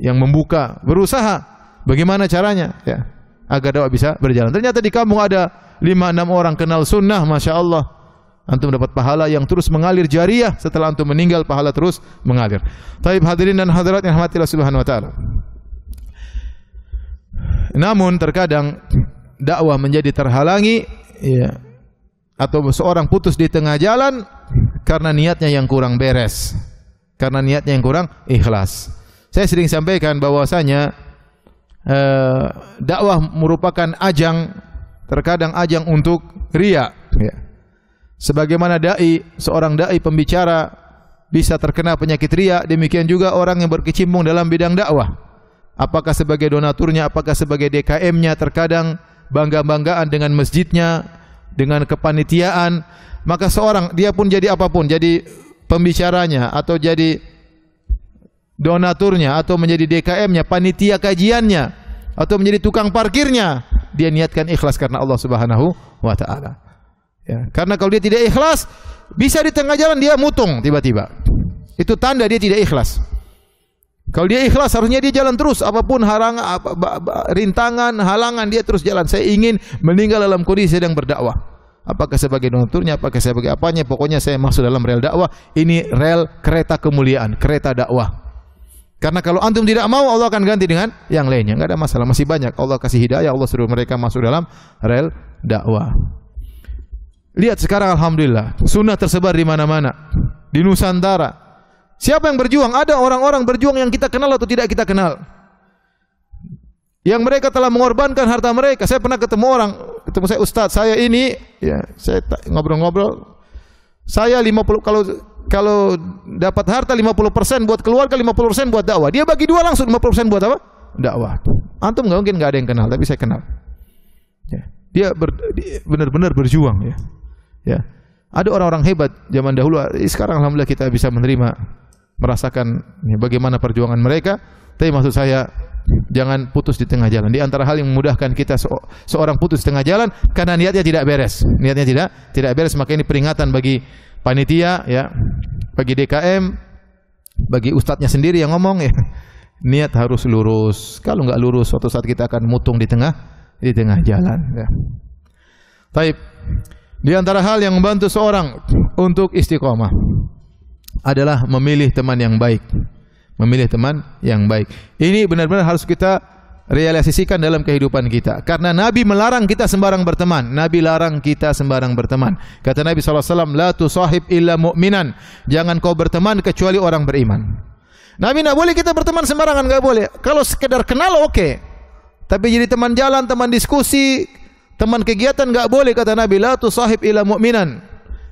yang membuka, berusaha. Bagaimana caranya? Ya, agar dakwah bisa berjalan. Ternyata di kampung ada 5-6 orang kenal sunnah, masya Allah. Antum dapat pahala yang terus mengalir jariah, setelah antum meninggal pahala terus mengalir. Taib hadirin dan hadirat yang rahmati Allah Subhanahu wa taala. Namun terkadang dakwah menjadi terhalangi ya, atau seorang putus di tengah jalan karena niatnya yang kurang beres, karena niatnya yang kurang ikhlas. Saya sering sampaikan bahwasanya dakwah merupakan ajang, terkadang ajang untuk riya ya. Sebagaimana seorang dai pembicara bisa terkena penyakit riya, demikian juga orang yang berkecimpung dalam bidang dakwah. Apakah sebagai donaturnya, apakah sebagai DKM-nya, terkadang bangga-banggaan dengan masjidnya, dengan kepanitiaan, maka seorang dia pun jadi apapun, jadi pembicaranya atau jadi donaturnya atau menjadi DKM-nya, panitia kajiannya atau menjadi tukang parkirnya, dia niatkan ikhlas karena Allah Subhanahu wa taala. Ya, karena kalau dia tidak ikhlas, bisa di tengah jalan dia mutung tiba-tiba. Itu tanda dia tidak ikhlas. Kalau dia ikhlas, harusnya dia jalan terus, apapun rintangan, halangan, dia terus jalan. Saya ingin meninggal dalam kondisi sedang berdakwah. Apakah sebagai donaturnya, apakah sebagai apanya, pokoknya saya masuk dalam rel dakwah. Ini rel kereta kemuliaan, kereta dakwah. Karena kalau antum tidak mau, Allah akan ganti dengan yang lainnya. Enggak ada masalah, masih banyak. Allah kasih hidayah, Allah suruh mereka masuk dalam rel dakwah. Lihat sekarang alhamdulillah, sunnah tersebar di mana-mana. Di Nusantara. Siapa yang berjuang? Ada orang-orang berjuang yang kita kenal atau tidak kita kenal. Yang mereka telah mengorbankan harta mereka. Saya pernah ketemu saya ustaz, saya ini ya, saya ngobrol-ngobrol. Saya 50 kalau dapat harta 50% buat keluarga, 50% buat dakwah. Dia bagi dua langsung, 50% buat apa? Dakwah. Antum mungkin enggak ada yang kenal, tapi saya kenal. Ya. Dia benar-benar berjuang ya. Ya. Ada orang-orang hebat zaman dahulu, sekarang alhamdulillah kita bisa merasakan ya, bagaimana perjuangan mereka. Tapi maksud saya, jangan putus di tengah jalan. Di antara hal yang memudahkan kita seorang putus di tengah jalan karena niatnya tidak beres. Niatnya tidak beres, maka ini peringatan bagi panitia ya, bagi DKM, bagi ustadznya sendiri yang ngomong ya. Niat harus lurus. Kalau enggak lurus, suatu saat kita akan mutung di tengah jalan ya. Baik. Di antara hal yang membantu seorang untuk istiqomah adalah memilih teman yang baik. Memilih teman yang baik. Ini benar-benar harus kita realisasikan dalam kehidupan kita. Karena Nabi melarang kita sembarang berteman. Nabi larang kita sembarang berteman. Kata Nabi SAW, la tusahib illa mu'minan. Jangan kau berteman kecuali orang beriman. Nabi tidak boleh kita berteman sembarangan, enggak boleh. Kalau sekedar kenal oke. Tapi jadi teman jalan, teman diskusi, teman kegiatan enggak boleh, kata Nabi. La tusahib illa mu'minan.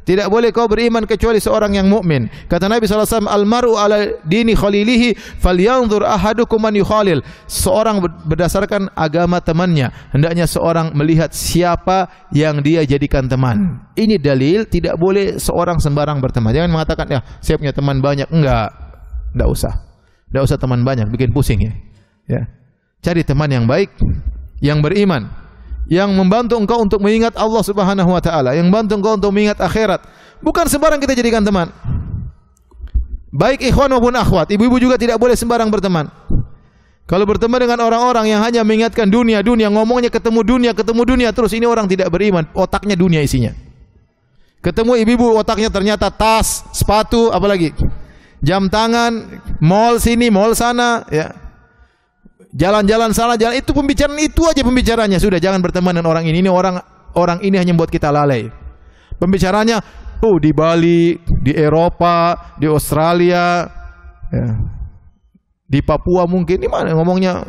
Tidak boleh kau beriman kecuali seorang yang mukmin. Kata Nabi SAW, al-mar'u ala dini khalilihi falyanzur ahadukum man yukhalil. Seorang berdasarkan agama temannya. Hendaknya seorang melihat siapa yang dia jadikan teman. Ini dalil tidak boleh seorang sembarang berteman. Jangan mengatakan, ya saya punya teman banyak. Enggak usah. Enggak usah teman banyak, bikin pusing ya. Ya. Cari teman yang baik, yang beriman, yang membantu engkau untuk mengingat Allah Subhanahu wa taala, yang membantu engkau untuk mengingat akhirat. Bukan sembarang kita jadikan teman. Baik ikhwan maupun akhwat, ibu-ibu juga tidak boleh sembarang berteman. Kalau berteman dengan orang-orang yang hanya mengingatkan dunia, ngomongnya ketemu dunia, terus ini orang tidak beriman, otaknya dunia isinya. Ketemu ibu-ibu, otaknya ternyata tas, sepatu, apalagi jam tangan, mall sini, mall sana, ya. Jalan-jalan sana, jalan itu pembicaraan itu aja pembicaranya. Sudah, jangan berteman dengan orang ini. Ini orang ini hanya membuat kita lalai. Pembicaranya di Bali, di Eropa, di Australia, ya. Di Papua mungkin. Di mana ngomongnya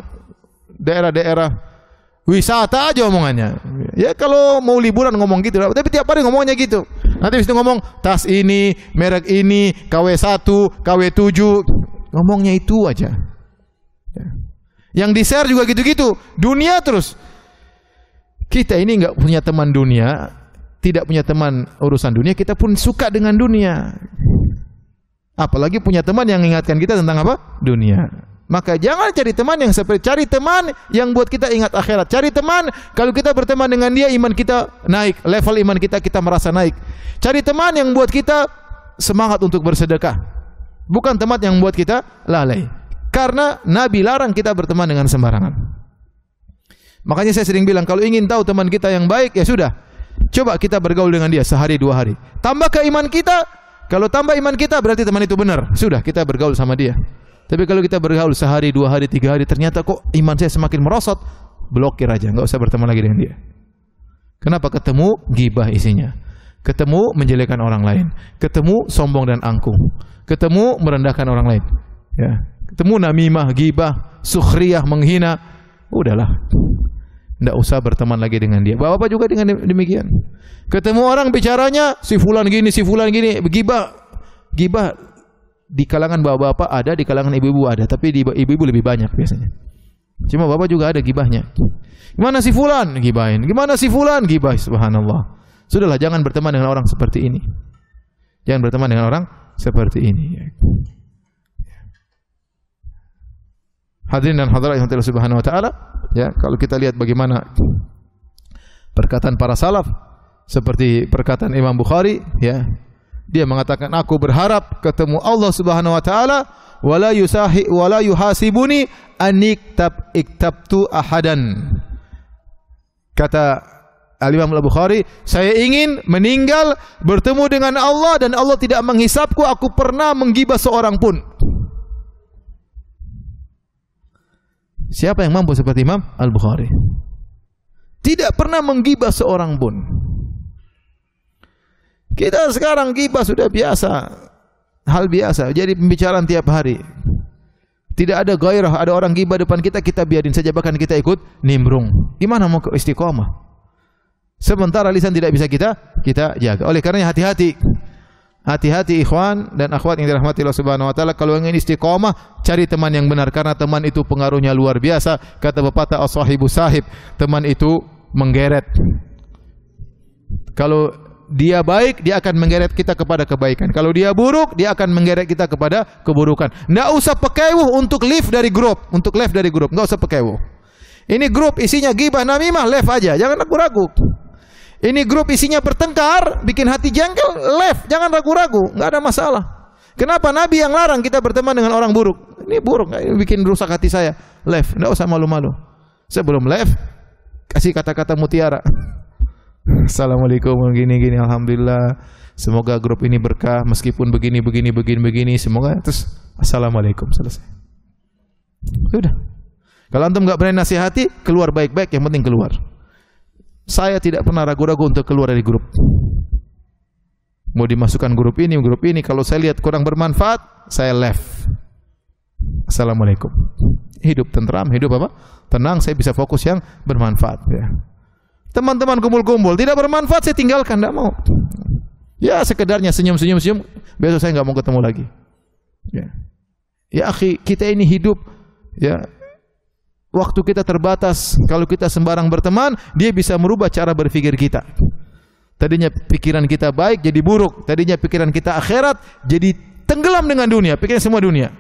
daerah-daerah wisata aja omongannya. Ya kalau mau liburan ngomong gitu, tapi tiap hari ngomongnya gitu. Nanti habis itu ngomong tas ini, merek ini, KW1, KW7, ngomongnya itu aja. Ya. Yang di-share juga gitu-gitu, dunia terus. Kita ini enggak punya teman dunia, tidak punya teman urusan dunia, kita pun suka dengan dunia. Apalagi punya teman yang mengingatkan kita tentang apa? Dunia. Maka jangan cari teman yang seperti, cari teman yang buat kita ingat akhirat. Cari teman, kalau kita berteman dengan dia, iman kita naik, level iman kita merasa naik. Cari teman yang buat kita semangat untuk bersedekah. Bukan teman yang buat kita lalai. Karena Nabi larang kita berteman dengan sembarangan. Makanya saya sering bilang, kalau ingin tahu teman kita yang baik, ya sudah, coba kita bergaul dengan dia sehari 2 hari. Tambah ke iman kita. Kalau tambah iman kita berarti teman itu benar. Sudah, kita bergaul sama dia. Tapi kalau kita bergaul sehari, 2 hari, 3 hari, ternyata kok iman saya semakin merosot, blokir aja, nggak usah berteman lagi dengan dia. Kenapa? Ketemu ghibah isinya, ketemu menjelekkan orang lain, ketemu sombong dan angkuh, ketemu merendahkan orang lain, ya. Ketemu namimah, ghibah, sukhriyah, menghina, udahlah, tidak usah berteman lagi dengan dia. Bapak juga dengan demikian. Ketemu orang bicaranya si fulan gini, ghibah di kalangan bapak-bapak ada, di kalangan ibu-ibu ada, tapi di ibu-ibu lebih banyak biasanya. Cuma bapak juga ada gibahnya. Gimana si fulan? Gibahin. Gimana si fulan? Gibah. Subhanallah. Sudahlah, jangan berteman dengan orang seperti ini. Jangan berteman dengan orang seperti ini. Hadirin dan hadirat yang Allah Subhanahu wa taala, ya, kalau kita lihat bagaimana perkataan para salaf, seperti perkataan Imam Bukhari, ya. Dia mengatakan, aku berharap ketemu Allah Subhanahu wa taala wala yuhasibuni iktabtu ahadan. Kata Al-Imam Al-Bukhari, saya ingin meninggal bertemu dengan Allah dan Allah tidak menghisapku aku pernah menggibah seorang pun. Siapa yang mampu seperti Imam Al-Bukhari? Tidak pernah menggibah seorang pun. Kita sekarang gibah sudah biasa, hal biasa, jadi pembicaraan tiap hari. Tidak ada gairah, ada orang gibah depan kita, kita biarin saja, bahkan kita ikut nimbrung. Gimana mau ke istiqomah? Sementara lisan tidak bisa kita jaga. Oleh karenanya hati-hati. Hati-hati ikhwan dan akhwat yang dirahmati Allah Subhanahu wa taala, kalau ingin istiqomah, cari teman yang benar, karena teman itu pengaruhnya luar biasa. Kata pepatah as-sahibu sahib, teman itu menggeret. Kalau dia baik, dia akan menggeret kita kepada kebaikan. Kalau dia buruk, dia akan menggeret kita kepada keburukan. Enggak usah pekewuh untuk leave dari grup, enggak usah pekewuh. Ini grup isinya ghibah namimah, leave aja, jangan ragu-ragu. Ini grup isinya bertengkar, bikin hati jengkel, leave, jangan ragu-ragu, enggak ada masalah. Kenapa Nabi yang larang kita berteman dengan orang buruk? Ini buruk, bikin rusak hati saya, leave, enggak usah malu-malu. Sebelum leave, kasih kata-kata mutiara. Assalamualaikum, gini-gini, alhamdulillah. Semoga grup ini berkah, meskipun begini. Semoga terus assalamualaikum, selesai. Sudah. Kalau antum enggak berani nasihati, keluar baik-baik, yang penting keluar. Saya tidak pernah ragu-ragu untuk keluar dari grup. Mau dimasukkan grup ini, kalau saya lihat kurang bermanfaat, saya left. Assalamualaikum. Hidup tentram, hidup apa? Tenang, saya bisa fokus yang bermanfaat, ya. Teman-teman kumpul-kumpul, tidak bermanfaat, saya tinggalkan, tidak mau. Ya sekedarnya senyum, besok saya nggak mau ketemu lagi. Ya akhi, kita ini hidup, ya, waktu kita terbatas. Kalau kita sembarang berteman, dia bisa merubah cara berpikir kita. Tadinya pikiran kita baik jadi buruk, tadinya pikiran kita akhirat jadi tenggelam dengan dunia, pikiran semua dunia.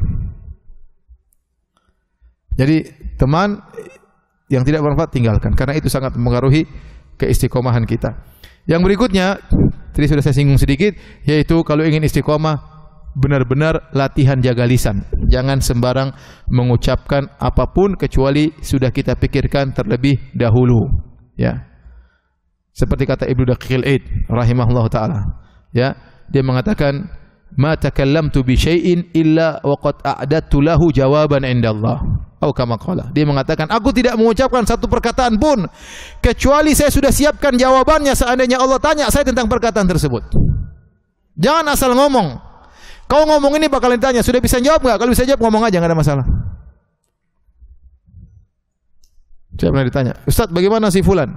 Jadi teman yang tidak bermanfaat tinggalkan, karena itu sangat mempengaruhi keistiqomahan kita. Yang berikutnya, tadi sudah saya singgung sedikit, yaitu kalau ingin istiqomah, benar-benar latihan jaga lisan. Jangan sembarang mengucapkan apapun kecuali sudah kita pikirkan terlebih dahulu. Ya. Seperti kata Ibnu Daqiqil Aid rahimahullah taala. Ya, dia mengatakan, "Ma takallamtu bi syai'in illa wa qad a'dadtu lahu jawaban indallah." Atau kama qala. Dia mengatakan, aku tidak mengucapkan satu perkataan pun kecuali saya sudah siapkan jawabannya seandainya Allah tanya saya tentang perkataan tersebut. Jangan asal ngomong. Kau ngomong ini bakal ditanya, sudah bisa jawab enggak? Kalau bisa jawab ngomong aja, enggak ada masalah. Saya pernah ditanya, "Ustaz, bagaimana si fulan?"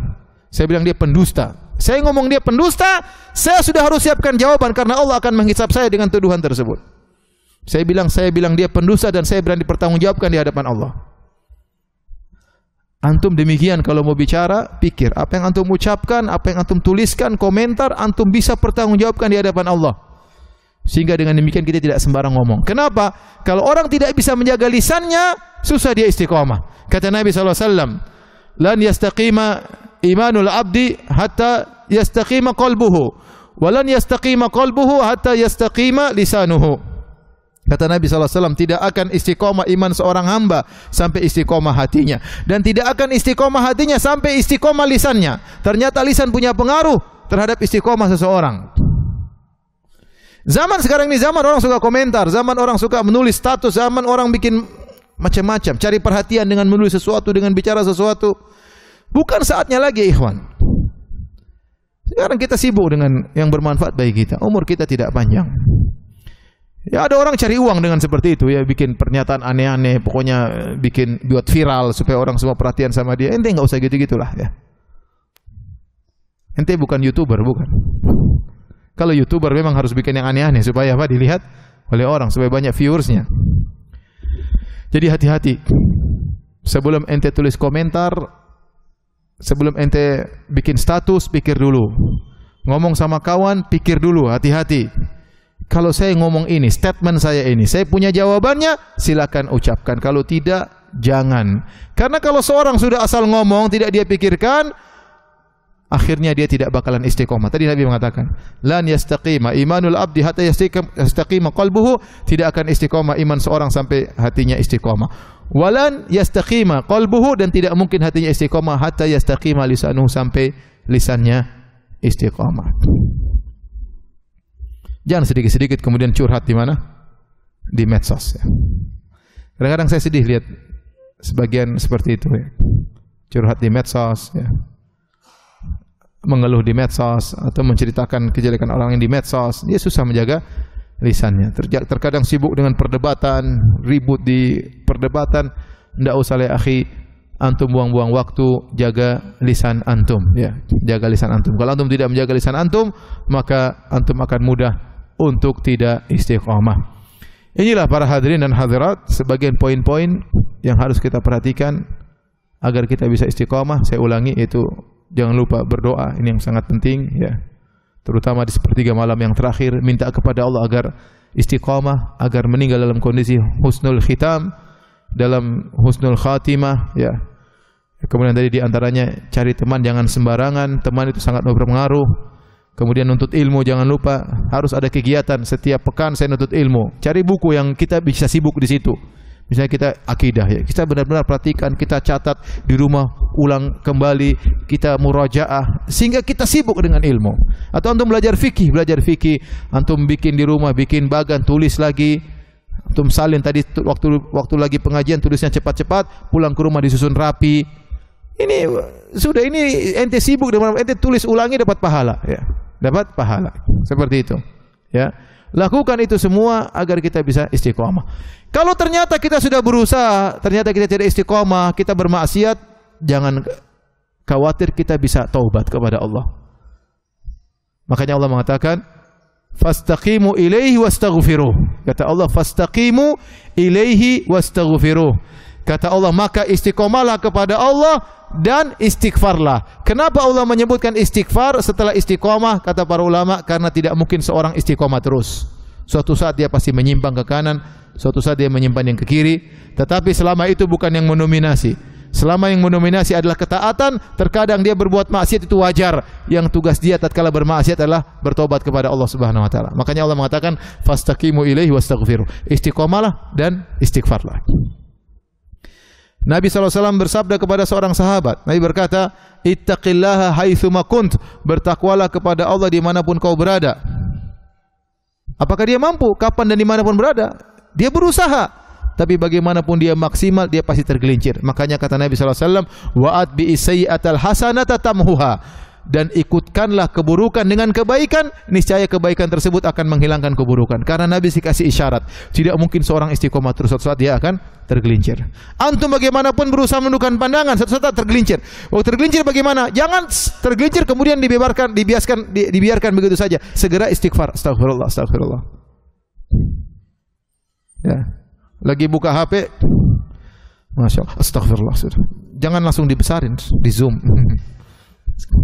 Saya bilang dia pendusta. Saya ngomong dia pendusta, saya sudah harus siapkan jawaban karena Allah akan menghisap saya dengan tuduhan tersebut. Saya bilang dia pendusta dan saya berani pertanggungjawabkan di hadapan Allah. Antum demikian kalau mau bicara, pikir apa yang antum ucapkan, apa yang antum tuliskan, komentar, antum bisa pertanggungjawabkan di hadapan Allah. Sehingga dengan demikian kita tidak sembarang ngomong. Kenapa? Kalau orang tidak bisa menjaga lisannya, susah dia istiqamah. Kata Nabi SAW, "Lan yastaqima imanul abdi hatta yastaqima qalbuhu, wa lan yastaqima qalbuhu hatta yastaqima lisanuhu." Kata Nabi SAW, tidak akan istiqomah iman seorang hamba sampai istiqomah hatinya. Dan tidak akan istiqomah hatinya sampai istiqomah lisannya. Ternyata lisan punya pengaruh terhadap istiqomah seseorang. Zaman sekarang ini zaman orang suka komentar, zaman orang suka menulis status, zaman orang bikin macam-macam, cari perhatian dengan menulis sesuatu, dengan bicara sesuatu. Bukan saatnya lagi, ikhwan. Sekarang kita sibuk dengan yang bermanfaat bagi kita. Umur kita tidak panjang. Ya ada orang cari uang dengan seperti itu, ya bikin pernyataan aneh-aneh, pokoknya buat viral supaya orang semua perhatian sama dia. Ente enggak usah gitu-gitulah ya. Ente bukan YouTuber, bukan. Kalau YouTuber memang harus bikin yang aneh-aneh supaya apa? Dilihat oleh orang, supaya banyak viewersnya. Jadi hati-hati. Sebelum ente tulis komentar, sebelum ente bikin status, pikir dulu. Ngomong sama kawan, pikir dulu, hati-hati. Kalau saya ngomong ini, statement saya ini, saya punya jawabannya, silakan ucapkan. Kalau tidak, jangan. Karena kalau seorang sudah asal ngomong, tidak dia pikirkan, akhirnya dia tidak bakalan istiqomah. Tadi Nabi mengatakan, lan yastaqima imanul abdi hatta yastaqima qalbuhu, tidak akan istiqomah iman seorang sampai hatinya istiqomah. Walan yastaqima qalbuhu, dan tidak mungkin hatinya istiqomah hatta yastaqima lisanuhu, sampai lisannya istiqomah. Jangan sedikit-sedikit kemudian curhat di mana? Di medsos. Ya. Kadang-kadang saya sedih lihat sebagian seperti itu. Ya. Curhat di medsos, ya. Mengeluh di medsos atau menceritakan kejelekan orang yang di medsos. Dia susah menjaga lisannya. Terkadang sibuk dengan perdebatan, ribut di perdebatan. Tidak usah ya akhi, antum buang-buang waktu, jaga lisan antum. Ya, jaga lisan antum. Kalau antum tidak menjaga lisan antum, maka antum akan mudah untuk tidak istiqamah. Inilah para hadirin dan hadirat sebagian poin-poin yang harus kita perhatikan agar kita bisa istiqamah. Saya ulangi, yaitu jangan lupa berdoa, ini yang sangat penting ya. Terutama di sepertiga malam yang terakhir, minta kepada Allah agar istiqamah, agar meninggal dalam kondisi husnul khitam, dalam husnul khatimah ya. Kemudian tadi di antaranya cari teman jangan sembarangan, teman itu sangat berpengaruh. Kemudian nuntut ilmu, jangan lupa harus ada kegiatan. Setiap pekan saya nuntut ilmu. Cari buku yang kita bisa sibuk di situ. Misalnya kita akidah ya, kita benar-benar perhatikan, kita catat di rumah, ulang kembali, kita murajaah sehingga kita sibuk dengan ilmu. Atau antum belajar fikih, antum bikin di rumah, bikin bagan, tulis lagi. Antum salin tadi waktu lagi pengajian tulisnya cepat-cepat, pulang ke rumah disusun rapi. Ini sudah, ini ente sibuk dengan ente tulis ulangi dapat pahala ya. Dapat pahala. Seperti itu. Ya. Lakukan itu semua agar kita bisa istiqamah. Kalau ternyata kita sudah berusaha, ternyata kita tidak istiqamah, kita bermaksiat, jangan khawatir, kita bisa taubat kepada Allah. Makanya Allah mengatakan, fastaqimu ilaihi wastaghfiruh. Kata Allah, fastaqimu ilaihi wastaghfiruh. Kata Allah, maka istiqomahlah kepada Allah dan istighfarlah. Kenapa Allah menyebutkan istighfar setelah istiqomah? Kata para ulama, karena tidak mungkin seorang istiqomah terus. Suatu saat dia pasti menyimpang ke kanan, suatu saat dia menyimpang yang ke kiri. Tetapi selama itu bukan yang mendominasi. Selama yang mendominasi adalah ketaatan, terkadang dia berbuat maksiat itu wajar. Yang tugas dia tatkala bermaksiat adalah bertobat kepada Allah Subhanahu wa taala. Makanya Allah mengatakan fastaqimu ilaihi wastaghfiru. Istiqomalah dan istighfarlah. Nabi SAW bersabda kepada seorang sahabat, Nabi berkata, ittaqillaha haitsuma kunt, bertakwalah kepada Allah dimanapun kau berada. Apakah dia mampu? Kapan dan dimanapun berada? Dia berusaha. Tapi bagaimanapun dia maksimal, dia pasti tergelincir. Makanya kata Nabi SAW, wa'at bi sayyi'atal hasanata tamhuha, dan ikutkanlah keburukan dengan kebaikan, niscaya kebaikan tersebut akan menghilangkan keburukan. Karena Nabi dikasih isyarat, tidak mungkin seorang istiqomah terus, suatu saat dia akan tergelincir. Antum bagaimanapun berusaha menundukkan pandangan, suatu saat tergelincir. Oh, tergelincir bagaimana? Jangan tergelincir kemudian dibiarkan begitu saja. Segera istighfar, astagfirullah, astagfirullah. Ya. Lagi buka HP, Masya Allah, astagfirullah. Jangan langsung dibesarin, di zoom.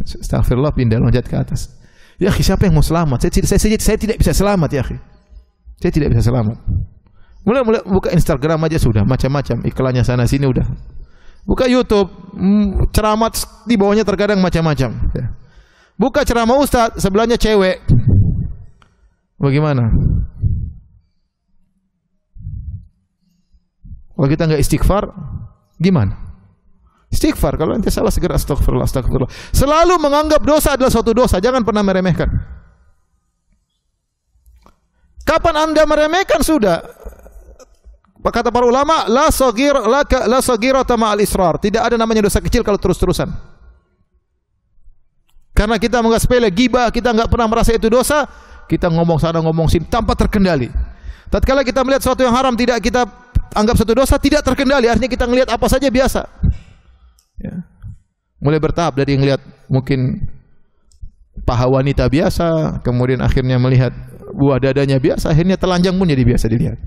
Astagfirullah, pindah, loncat ke atas. Ya akhi, siapa yang mau selamat? Saya tidak bisa selamat, ya akhi. Saya tidak bisa selamat. Mulai buka Instagram aja sudah, macam-macam. Iklannya sana sini udah. Buka YouTube, ceramah di bawahnya terkadang macam-macam. Buka ceramah ustaz, sebelahnya cewek. Bagaimana? Kalau kita enggak istighfar, gimana? Istighfar, kalau ente salah segera astagfirullah, astagfirullah. Selalu menganggap dosa adalah suatu dosa, jangan pernah meremehkan. Kapan Anda meremehkan sudah? Kata para ulama, la saghirata ma'al israr. Tidak ada namanya dosa kecil kalau terus-terusan. Karena kita menganggap sepele, gibah, kita enggak pernah merasa itu dosa, kita ngomong sana ngomong sini tanpa terkendali. Tatkala kita melihat sesuatu yang haram tidak kita anggap satu dosa, tidak terkendali, artinya kita melihat apa saja biasa. Ya. Mulai bertahap dari melihat mungkin paha wanita biasa, kemudian akhirnya melihat buah dadanya biasa, akhirnya telanjang pun jadi biasa dilihat.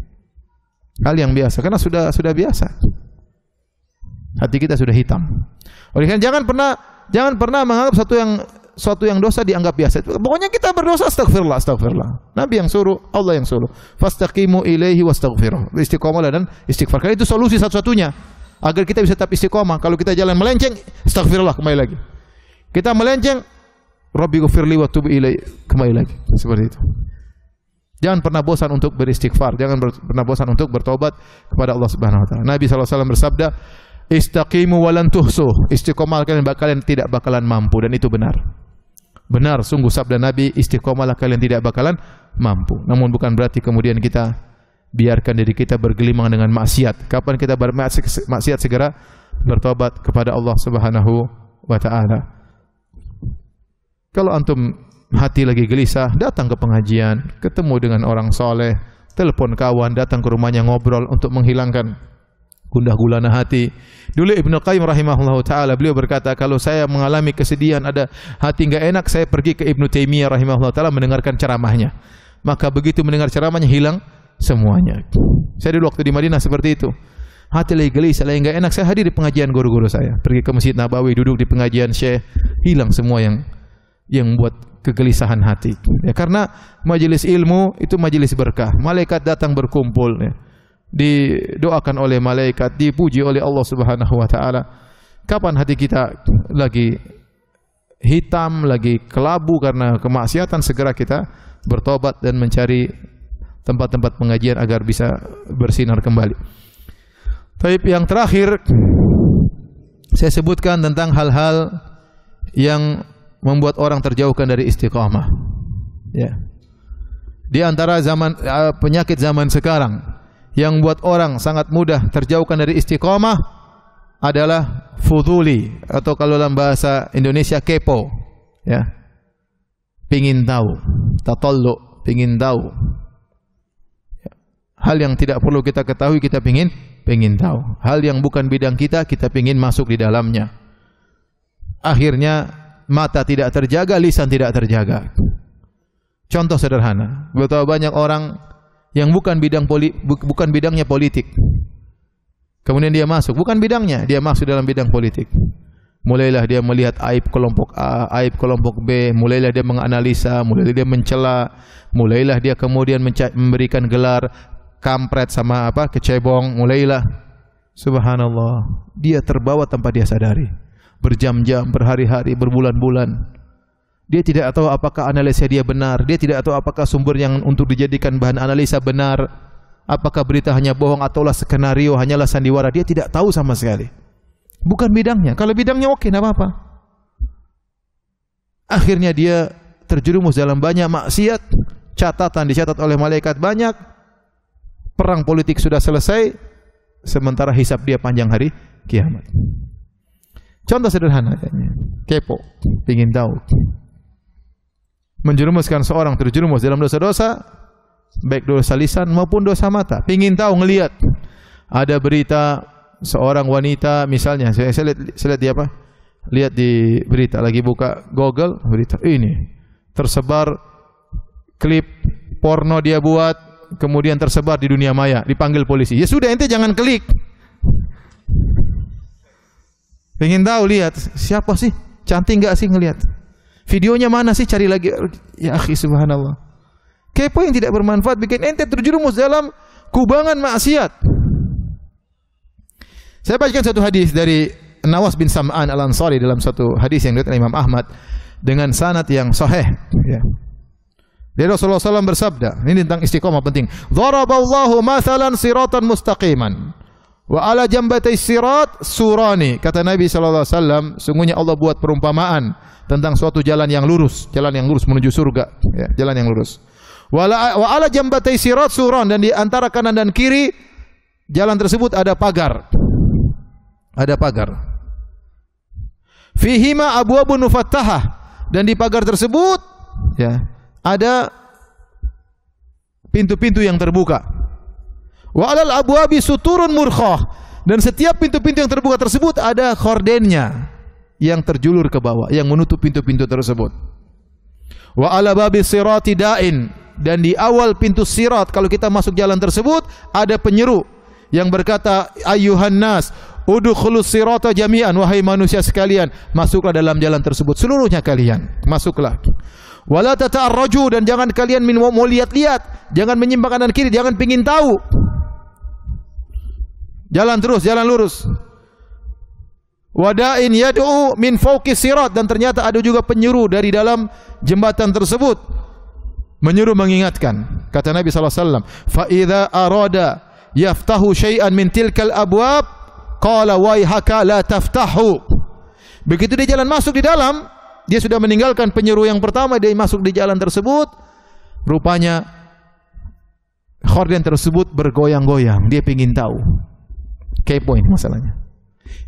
Hal yang biasa karena sudah biasa. Hati kita sudah hitam. Oleh karena jangan pernah menganggap suatu yang dosa dianggap biasa. Pokoknya kita berdosa, astagfirullah, astagfirullah. Nabi yang suruh, Allah yang suruh. Fastaqimu ilaihi wastaghfiruh. Istiqomah dan istighfar. Karena itu solusi satu-satunya agar kita bisa tetap istiqomah. Kalau kita jalan melenceng, astagfirullah, kembali lagi. Kita melenceng, Rabbi ghfirli wa tub ilaihi, kembali lagi. Seperti itu. Jangan pernah bosan untuk beristighfar, jangan pernah bosan untuk bertobat kepada Allah Subhanahu wa taala. Nabi SAW bersabda, istaqimu walan tuhsuh. Istiqomah kalian tidak bakalan mampu, dan itu benar. Benar, sungguh sabda Nabi, istiqomahlah kalian tidak bakalan mampu. Namun bukan berarti kemudian kita biarkan diri kita bergelimang dengan maksiat. Kapan kita bermaksiat, segera bertobat kepada Allah Subhanahu wa taala. Kalau antum hati lagi gelisah, datang ke pengajian, ketemu dengan orang soleh, telepon kawan, datang ke rumahnya ngobrol untuk menghilangkan gundah gulana hati. Dulu Ibnu Qayyim rahimahullah ta'ala, beliau berkata, kalau saya mengalami kesedihan, ada hati enggak enak, saya pergi ke Ibnu Taimiyah rahimahullah ta'ala mendengarkan ceramahnya. Maka begitu mendengar ceramahnya, hilang semuanya. Saya dulu waktu di Madinah seperti itu. Hati lagi gelisah, lagi enggak enak, saya hadir di pengajian guru-guru saya. Pergi ke Masjid Nabawi, duduk di pengajian Syekh, hilang semua yang buat kegelisahan hati. Ya, karena majelis ilmu itu majelis berkah. Malaikat datang berkumpul, ya, didoakan oleh malaikat, dipuji oleh Allah Subhanahu wa taala. Kapan hati kita lagi hitam, lagi kelabu karena kemaksiatan, segera kita bertobat dan mencari tempat-tempat pengajian agar bisa bersinar kembali. Tapi yang terakhir saya sebutkan tentang hal-hal yang membuat orang terjauhkan dari istiqamah. Ya. Di antara penyakit zaman sekarang yang buat orang sangat mudah terjauhkan dari istiqamah adalah fuduli, atau kalau dalam bahasa Indonesia kepo, ya. Pingin tahu, tatallu, pingin tahu. Hal yang tidak perlu kita ketahui kita pingin tahu. Hal yang bukan bidang kita pingin masuk di dalamnya. Akhirnya mata tidak terjaga, lisan tidak terjaga. Contoh sederhana, betapa banyak orang yang bukan bidangnya politik. Kemudian dia masuk, bukan bidangnya, dia masuk dalam bidang politik. Mulailah dia melihat aib kelompok A, aib kelompok B, mulailah dia menganalisa, mulailah dia mencela, mulailah dia kemudian memberikan gelar kampret sama kecebong, mulailah. Subhanallah, dia terbawa tanpa dia sadari. Berjam-jam, berhari-hari, berbulan-bulan. Dia tidak tahu apakah analisa dia benar. Dia tidak tahu apakah sumber yang untuk dijadikan bahan analisa benar. Apakah berita hanya bohong ataulah skenario, hanyalah sandiwara. Dia tidak tahu sama sekali. Bukan bidangnya. Kalau bidangnya oke, tidak apa-apa. Akhirnya dia terjerumus dalam banyak maksiat. Catatan dicatat oleh malaikat banyak. Perang politik sudah selesai. Sementara hisab dia panjang hari kiamat. Contoh sederhana, kepo, ingin tahu. Menjerumuskan seorang terjerumus dalam dosa-dosa, baik dosa lisan maupun dosa mata. Ingin tahu, ngelihat. Ada berita seorang wanita, misalnya, saya lihat di apa? Lihat di berita, lagi buka Google, berita ini tersebar klip porno dia buat, kemudian tersebar di dunia maya, dipanggil polisi. Ya sudah, ente jangan klik. Pengen tahu, lihat siapa sih, cantik enggak sih, ngelihat videonya mana sih, cari lagi. Ya akhi, subhanallah, kepo yang tidak bermanfaat bikin ente terjerumus dalam kubangan maksiat. Saya bacakan satu hadis dari Nawas bin Sam'an Al-Ansari dalam satu hadis yang diriwayatkan Imam Ahmad dengan sanad yang sahih. Ya. Dari Rasulullah SAW bersabda, ini tentang istiqomah penting. Dharaballahu mathalan siratan mustaqiman. Wa ala jambatay sirat surani. Kata Nabi SAW, sungguhnya Allah buat perumpamaan tentang suatu jalan yang lurus menuju surga, ya, jalan yang lurus. Wa ala jambatay sirat suran, dan di antara kanan dan kiri jalan tersebut ada pagar. Ada pagar. Fihima abwabun mufattahah, dan di pagar tersebut ya ada pintu-pintu yang terbuka. Wa alal abwabi suturun murkhah, dan setiap pintu-pintu yang terbuka tersebut ada kordennya yang terjulur ke bawah yang menutup pintu-pintu tersebut. Wa ala babi sirati da'in, dan di awal pintu sirat kalau kita masuk jalan tersebut ada penyeru yang berkata, ayyuhan nas udkhulus sirata jami'an, wahai manusia sekalian, masuklah dalam jalan tersebut seluruhnya kalian, masuklah. Wala tata'arraju, dan jangan kalian mau lihat-lihat, jangan menyimpang kanan kiri, jangan pingin tahu. Jalan terus, jalan lurus. Wada'in yad'u min fawqi sirat, dan ternyata ada juga penyuruh dari dalam jembatan tersebut, menyuruh, mengingatkan. Kata Nabi SAW, fa idza arada yaftahu syai'an min tilkal abwab qala waihaka la taftahu. Begitu dia jalan masuk di dalam, dia sudah meninggalkan penyuruh yang pertama, dia masuk di jalan tersebut, rupanya khorden tersebut bergoyang-goyang. Dia ingin tahu. Kepo ini masalahnya.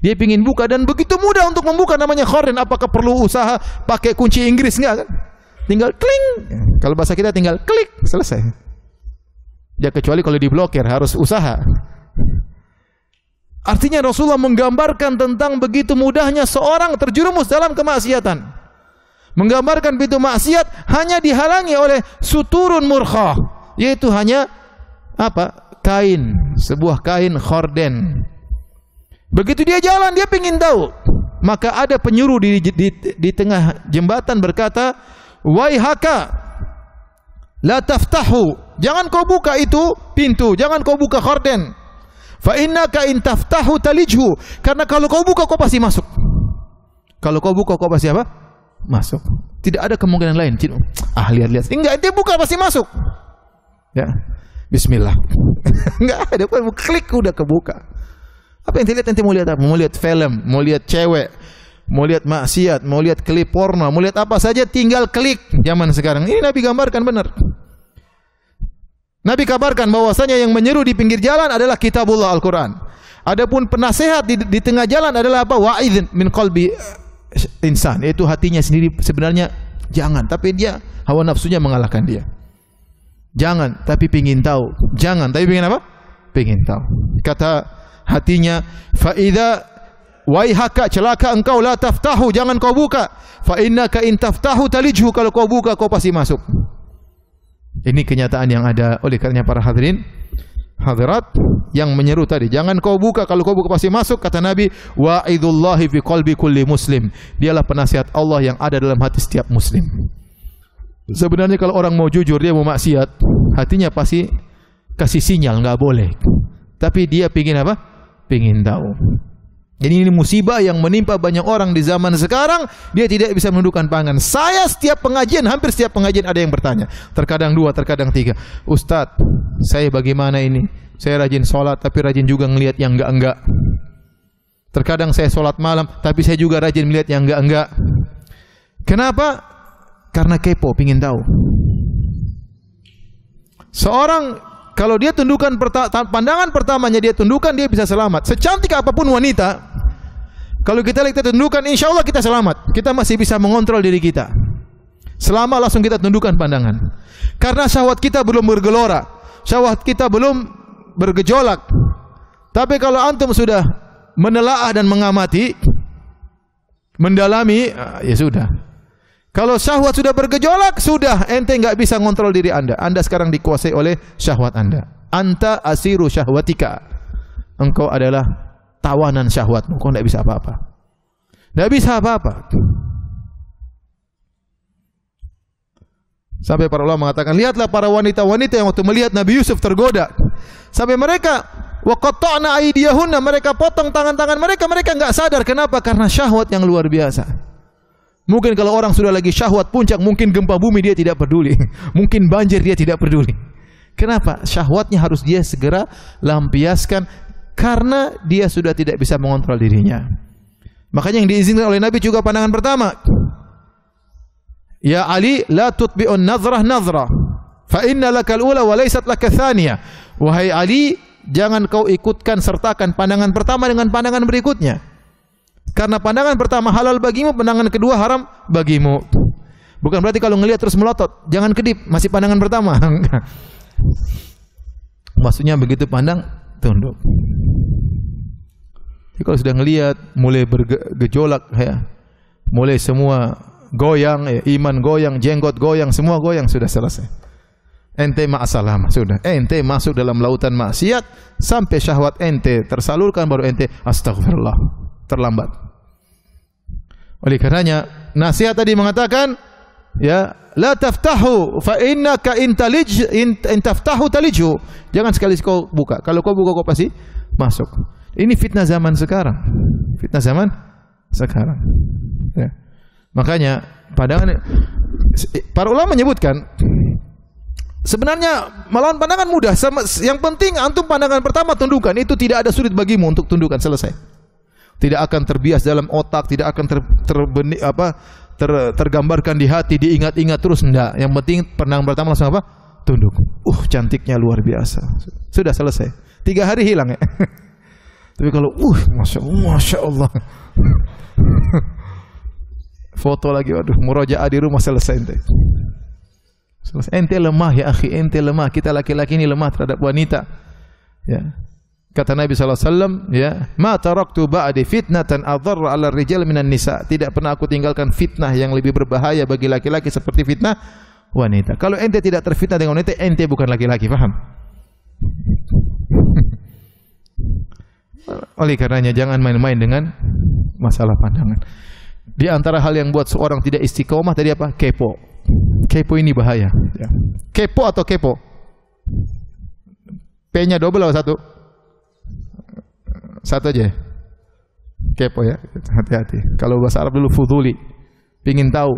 Dia ingin buka, dan begitu mudah untuk membuka, namanya khorden. Apakah perlu usaha pakai kunci Inggris? Enggak kan? Tinggal kling. Kalau bahasa kita tinggal klik, selesai. Ya kecuali kalau diblokir, harus usaha. Artinya Rasulullah menggambarkan tentang begitu mudahnya seorang terjerumus dalam kemaksiatan. Menggambarkan pintu maksiat hanya dihalangi oleh suturun murkhah, yaitu hanya apa? Kain, sebuah kain khorden. Begitu dia jalan, dia ingin tahu, maka ada penyuruh di tengah jembatan berkata, waihaka la taftahu, jangan kau buka itu pintu, jangan kau buka khorden. Fa innaka in taftahu talijhu, karena kalau kau buka kau pasti masuk. Kalau kau buka kau pasti apa? Masuk. Tidak ada kemungkinan lain. Lihat-lihat. Enggak, dia buka pasti masuk. Ya. Bismillah. Enggak ada, klik udah kebuka. Apa yang dilihat, nanti mau lihat apa? Mau lihat film, mau lihat cewek, mau lihat maksiat, mau lihat klip porno, mau lihat apa saja tinggal klik. Zaman sekarang ini Nabi gambarkan benar. Nabi kabarkan bahwasanya yang menyeru di pinggir jalan adalah kitabullah, Al-Quran. Adapun penasehat di tengah jalan adalah apa? Wa'idhin min qalbi insan, yaitu hatinya sendiri sebenarnya jangan, tapi dia hawa nafsunya mengalahkan dia. Jangan, tapi pingin tahu. Jangan, tapi pingin apa? Pingin tahu. Kata hatinya, fa idza waihaka, celaka engkau, la taftahu, jangan kau buka. Fa innaka in taftahu talijhu, kalau kau buka kau pasti masuk. Ini kenyataan yang ada. Oleh karenanya para hadirin hadirat yang menyeru tadi, jangan kau buka, kalau kau buka pasti masuk. Kata Nabi, wa'idullahi fi qalbi kulli muslim, dialah penasihat Allah yang ada dalam hati setiap muslim. Sebenarnya kalau orang mau jujur, dia mau maksiat, hatinya pasti kasih sinyal, enggak boleh. Tapi dia pingin apa? pingin tahu. Jadi ini musibah yang menimpa banyak orang di zaman sekarang. Dia tidak bisa menundukkan pandangan. Saya setiap pengajian, hampir setiap pengajian ada yang bertanya. Terkadang 2, terkadang 3. Ustadz, saya bagaimana ini? Saya rajin sholat, tapi rajin juga ngelihat yang enggak-enggak. Terkadang saya sholat malam, tapi saya juga rajin melihat yang enggak-enggak. Kenapa? Karena kepo, pingin tahu. Seorang kalau dia tundukkan pandangan pertamanya dia tundukkan, dia bisa selamat. Secantik apapun wanita, kalau kita lihat kita tundukkan, insya Allah kita selamat. Kita masih bisa mengontrol diri kita. Selama langsung kita tundukkan pandangan. Karena syahwat kita belum bergelora, syahwat kita belum bergejolak. Tapi kalau antum sudah menelaah dan mengamati, mendalami, ya sudah. Kalau syahwat sudah bergejolak, sudah ente enggak bisa ngontrol diri Anda. Anda sekarang dikuasai oleh syahwat Anda. Anta asiru syahwatika. Engkau adalah tawanan syahwatmu. Engkau enggak bisa apa-apa. Enggak bisa apa-apa. Sampai para ulama mengatakan, lihatlah para wanita-wanita yang waktu melihat Nabi Yusuf tergoda. Sampai mereka wa qatta'na aydiyahunna, mereka potong tangan-tangan mereka, mereka enggak sadar. Kenapa? Karena syahwat yang luar biasa. Mungkin kalau orang sudah lagi syahwat puncak, mungkin gempa bumi dia tidak peduli. Mungkin banjir dia tidak peduli. Kenapa? Syahwatnya harus dia segera lampiaskan karena dia sudah tidak bisa mengontrol dirinya. Makanya yang diizinkan oleh Nabi juga pandangan pertama. Ya Ali, la tutbi'un nazrah nazrah, fa inna lakal ula wa laysat laka thaniyah. Wahai Ali, jangan kau ikutkan sertakan pandangan pertama dengan pandangan berikutnya. Karena pandangan pertama halal bagimu, pandangan kedua haram bagimu. Bukan berarti kalau ngelihat terus melotot, jangan kedip, masih pandangan pertama. Maksudnya begitu pandang, tunduk. Jadi kalau sudah ngelihat, mulai bergejolak, ya, mulai semua goyang, ya, iman goyang, jenggot goyang, semua goyang, sudah selesai. Ente ma'asalamah, sudah. Ente masuk dalam lautan maksiat, sampai syahwat ente tersalurkan, baru ente astagfirullah. Terlambat. Oleh karenanya nasihat tadi mengatakan, ya, la taftahu fa innaka in taftahu talijhu. Jangan sekali kau buka. Kalau kau buka kau pasti masuk. Ini fitnah zaman sekarang. Fitnah zaman sekarang. Ya. Makanya para ulama menyebutkan sebenarnya melawan pandangan mudah. Yang penting antum pandangan pertama tundukkan. Itu tidak ada sulit bagimu untuk tundukkan, selesai. Tidak akan terbias dalam otak, tidak akan tergambarkan di hati, diingat-ingat terus, enggak. Yang penting pandangan pertama langsung apa? Tunduk. Cantiknya luar biasa. Sudah selesai. 3 hari hilang, ya. Tapi kalau Masya Allah. Foto lagi, waduh, murojaah di rumah, selesai ente. Selesai. Ente lemah ya akhi, ente lemah. Kita laki-laki ini lemah terhadap wanita. Ya. Kata Nabi SAW, ya, ma taraktu ba'di fitnatan adharra 'ala ar-rijal minan nisa. Tidak pernah aku tinggalkan fitnah yang lebih berbahaya bagi laki-laki seperti fitnah wanita. Kalau ente tidak terfitnah dengan wanita, ente bukan laki-laki, paham? Oleh karenanya jangan main-main dengan masalah pandangan. Di antara hal yang buat seorang tidak istiqomah tadi apa? Kepo. Kepo ini bahaya. Ya. Kepo atau kepo? P-nya double atau satu? Satu aja. Kepo, ya. Hati-hati. Kalau bahasa Arab dulu fuduli, pingin tahu.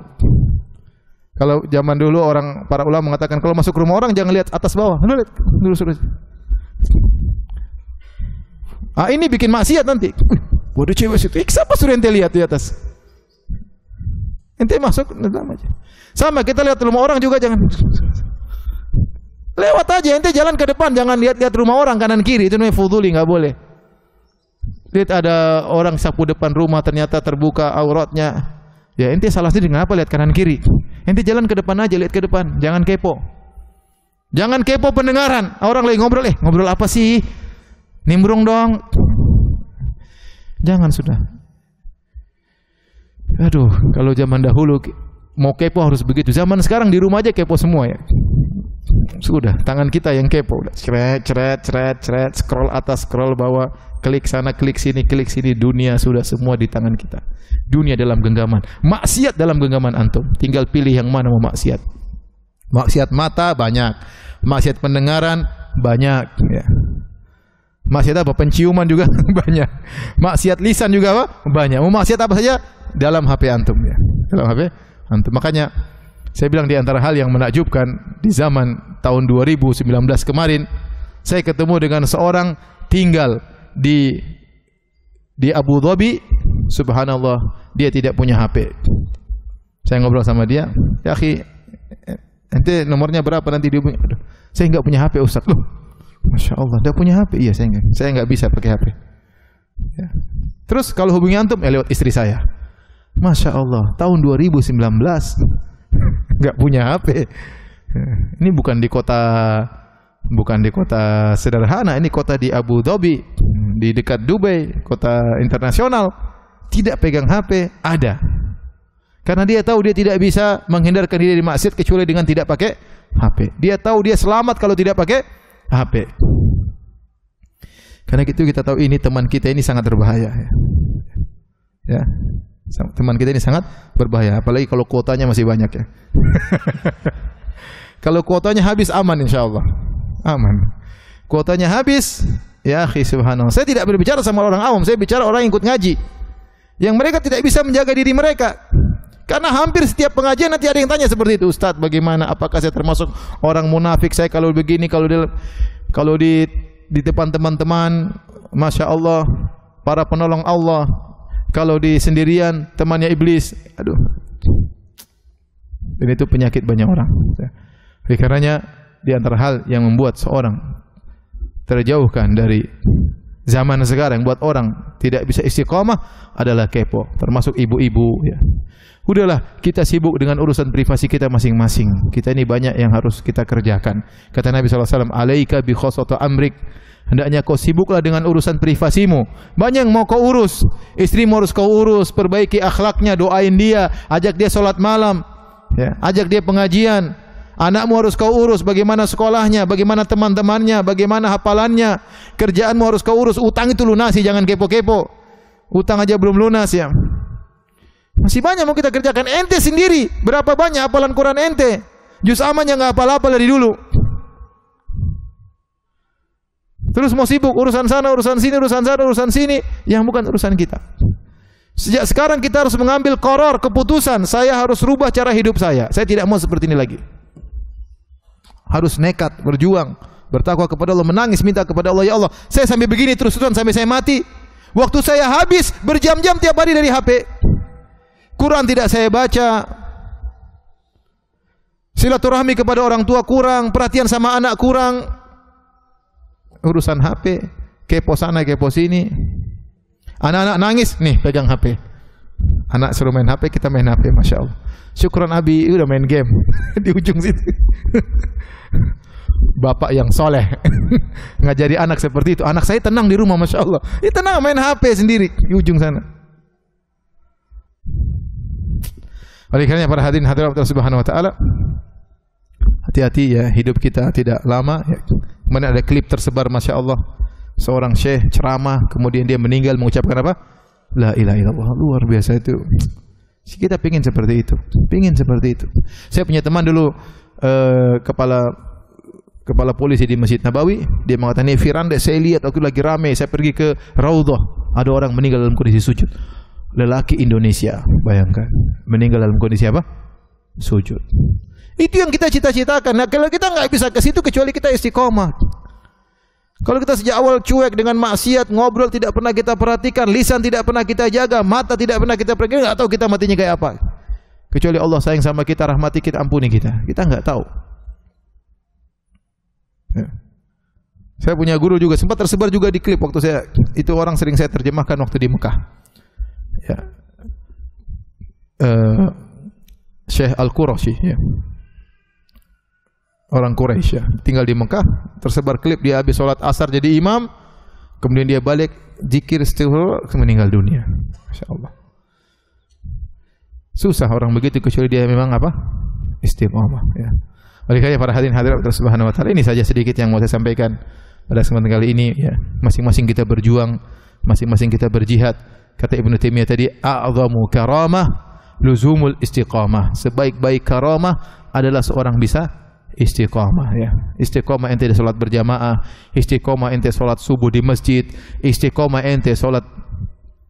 Kalau zaman dulu para ulama mengatakan kalau masuk rumah orang jangan lihat atas bawah. Lihat dulu suruh. Ini bikin maksiat nanti. Bodoh cewek situ. Siapa suruh ente lihat di atas? Ente masuk dalam aja. Sama kita lihat rumah orang juga jangan. Lewat aja, ente jalan ke depan, jangan lihat-lihat rumah orang kanan kiri. Itu namanya fuduli, enggak boleh. Lihat ada orang sapu depan rumah ternyata terbuka auratnya. Ya ente salah sendiri, ngapa lihat kanan kiri? Ente jalan ke depan aja, lihat ke depan, jangan kepo. Jangan kepo pendengaran. Orang lagi ngobrol, ngobrol apa sih? Nimbrung dong. Jangan sudah. Aduh, kalau zaman dahulu mau kepo harus begitu. Zaman sekarang di rumah aja kepo semua, ya. Sudah, tangan kita yang kepo. Cret, scroll atas, scroll bawah, klik sana, klik sini, dunia sudah semua di tangan kita. Dunia dalam genggaman, maksiat dalam genggaman antum. Tinggal pilih yang mana mau maksiat. Maksiat mata banyak, maksiat pendengaran banyak, ya. Maksiat apa? Penciuman juga banyak. Maksiat lisan juga apa? Banyak. Mau maksiat apa saja dalam HP antum ya. Dalam HP antum. Makanya saya bilang di antara hal yang menakjubkan di zaman tahun 2019 kemarin, saya ketemu dengan seorang tinggal di Abu Dhabi. Subhanallah, dia tidak punya HP. Saya ngobrol sama dia, "Ya akhi, ente nomornya berapa nanti dihubungi?" "Aduh, saya enggak punya HP Ustaz." "Loh, Masya Allah, enggak punya HP?" "Iya, saya enggak bisa pakai HP." Ya. "Terus kalau hubungi antum?" "Lewat istri saya." Masya Allah, tahun 2019 enggak punya HP. Ini bukan di kota sederhana, ini kota di Abu Dhabi, di dekat Dubai, kota internasional. Tidak pegang HP, ada. Karena dia tahu dia tidak bisa menghindarkan diri dari maksiat kecuali dengan tidak pakai HP. Dia tahu dia selamat kalau tidak pakai HP. Karena itu kita tahu ini teman kita ini sangat berbahaya. Ya, teman kita ini sangat berbahaya. Apalagi kalau kuotanya masih banyak ya. Kalau kuotanya habis aman insya Allah. Aman. Kuotanya habis, ya akhi subhanallah. Saya tidak berbicara sama orang awam, saya bicara orang yang ikut ngaji. Yang mereka tidak bisa menjaga diri mereka. Karena hampir setiap pengajian nanti ada yang tanya seperti itu, "Ustaz, bagaimana? Apakah saya termasuk orang munafik? Saya kalau begini, kalau di depan teman-teman, Masya Allah, para penolong Allah. Kalau di sendirian, temannya iblis." Aduh. Dan itu penyakit banyak orang. Oleh karenanya, di antara hal yang membuat seorang terjauhkan dari zaman sekarang, buat orang tidak bisa istiqamah adalah kepo, termasuk ibu-ibu ya. Udahlah, kita sibuk dengan urusan privasi kita masing-masing. Kita ini banyak yang harus kita kerjakan. Kata Nabi SAW, "Alaika bi khosata amrik." Hendaknya kau sibuklah dengan urusan privasimu. Banyak yang mau kau urus. Istrimu harus kau urus, perbaiki akhlaknya, doain dia, ajak dia sholat malam, ya, ajak dia pengajian. Anakmu harus kau urus, bagaimana sekolahnya, bagaimana teman-temannya, bagaimana hafalannya. Kerjaanmu harus kau urus, utang itu lunasi, jangan kepo-kepo. Utang aja belum lunas ya. Masih banyak mau kita kerjakan. Ente sendiri, berapa banyak hafalan Quran ente? Juz aman yang nggak hafal-hafal dari dulu. Terus mau sibuk urusan sana, urusan sini, urusan sana, urusan sini, yang bukan urusan kita. Sejak sekarang kita harus mengambil qaror, keputusan. Saya harus rubah cara hidup saya. Saya tidak mau seperti ini lagi. Harus nekat, berjuang, bertakwa kepada Allah, menangis, minta kepada Allah, "Ya Allah, saya sampai begini terus-terusan sampai saya mati. Waktu saya habis berjam-jam tiap hari dari HP. Quran tidak saya baca. Silaturahmi kepada orang tua kurang, perhatian sama anak kurang. Urusan HP, kepo sana, kepo sini. Anak-anak nangis, nih pegang HP. Anak suruh main HP, kita main HP, Masya Allah. Syukron Abi, udah main game di ujung situ." Bapak yang soleh ngajari anak seperti itu. Anak saya tenang di rumah, Masya Allah. Tenang main HP sendiri di ujung sana. Oleh karena para hadirin hadirat Allah Subhanahu wa taala, hati-hati ya, hidup kita tidak lama ya. Kemudian ada klip tersebar, Masya Allah, seorang syekh ceramah, kemudian dia meninggal mengucapkan apa? La ilaha illallah. Luar biasa itu. Kita pingin seperti itu. Pingin seperti itu. Saya punya teman dulu kepala polisi di Masjid Nabawi. Dia mengatakan, "Ini Firanda, saya lihat waktu lagi ramai, saya pergi ke Raudhah, ada orang meninggal dalam kondisi sujud." Lelaki Indonesia, bayangkan, meninggal dalam kondisi apa? Sujud. Itu yang kita cita-citakan. Nah, kalau kita nggak bisa ke situ kecuali kita istiqomah. Kalau kita sejak awal cuek dengan maksiat, ngobrol tidak pernah kita perhatikan, lisan tidak pernah kita jaga, mata tidak pernah kita perhatikan, nggak tahu kita matinya kayak apa. Kecuali Allah sayang sama kita, rahmati kita, ampuni kita. Kita nggak tahu. Ya. Saya punya guru juga, sempat tersebar juga di klip waktu saya, itu orang sering saya terjemahkan waktu di Mekah. Ya. Syekh Al-Qurashi ya. Orang Quraisy ya, tinggal di Mekah, tersebar klip dia habis sholat asar jadi imam, kemudian dia balik zikir istighfar, meninggal dunia. Masya Allah. Susah orang begitu kecuali dia memang apa? Istiqomah ya. Oleh karena para hadirin hadirat Allah Subhanahu wa taala, ini saja sedikit yang mau saya sampaikan pada kesempatan kali ini ya. Masing-masing kita berjuang, masing-masing kita berjihad. Kata Ibnu Taimiyah tadi, a'zamu karamah luzumul istiqamah. Sebaik-baik karamah adalah seorang bisa istiqomah ya. Istiqomah ente salat berjamaah, istiqomah ente salat subuh di masjid, istiqomah ente salat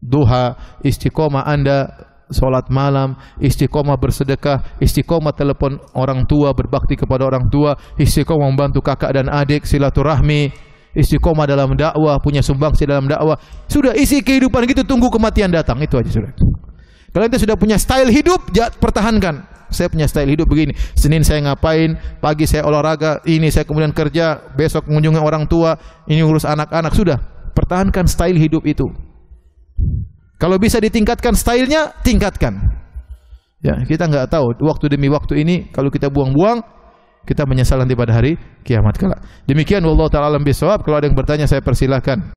duha, istiqomah Anda salat malam, istiqomah bersedekah, istiqomah telepon orang tua, berbakti kepada orang tua, istiqomah membantu kakak dan adik, silaturahmi, istiqomah dalam dakwah, punya sumbangsi dalam dakwah. Sudah, isi kehidupan gitu, tunggu kematian datang. Itu aja sudah. Kalau ente sudah punya style hidup, pertahankan. Saya punya style hidup begini. Senin saya ngapain, pagi saya olahraga, ini saya kemudian kerja, besok mengunjungi orang tua, ini urus anak-anak. Sudah, pertahankan style hidup itu. Kalau bisa ditingkatkan stylenya, tingkatkan. Ya, kita nggak tahu waktu demi waktu ini kalau kita buang-buang, kita menyesal nanti pada hari kiamat kelak. Demikian wallahu taala alam bisawab. Kalau ada yang bertanya saya persilahkan.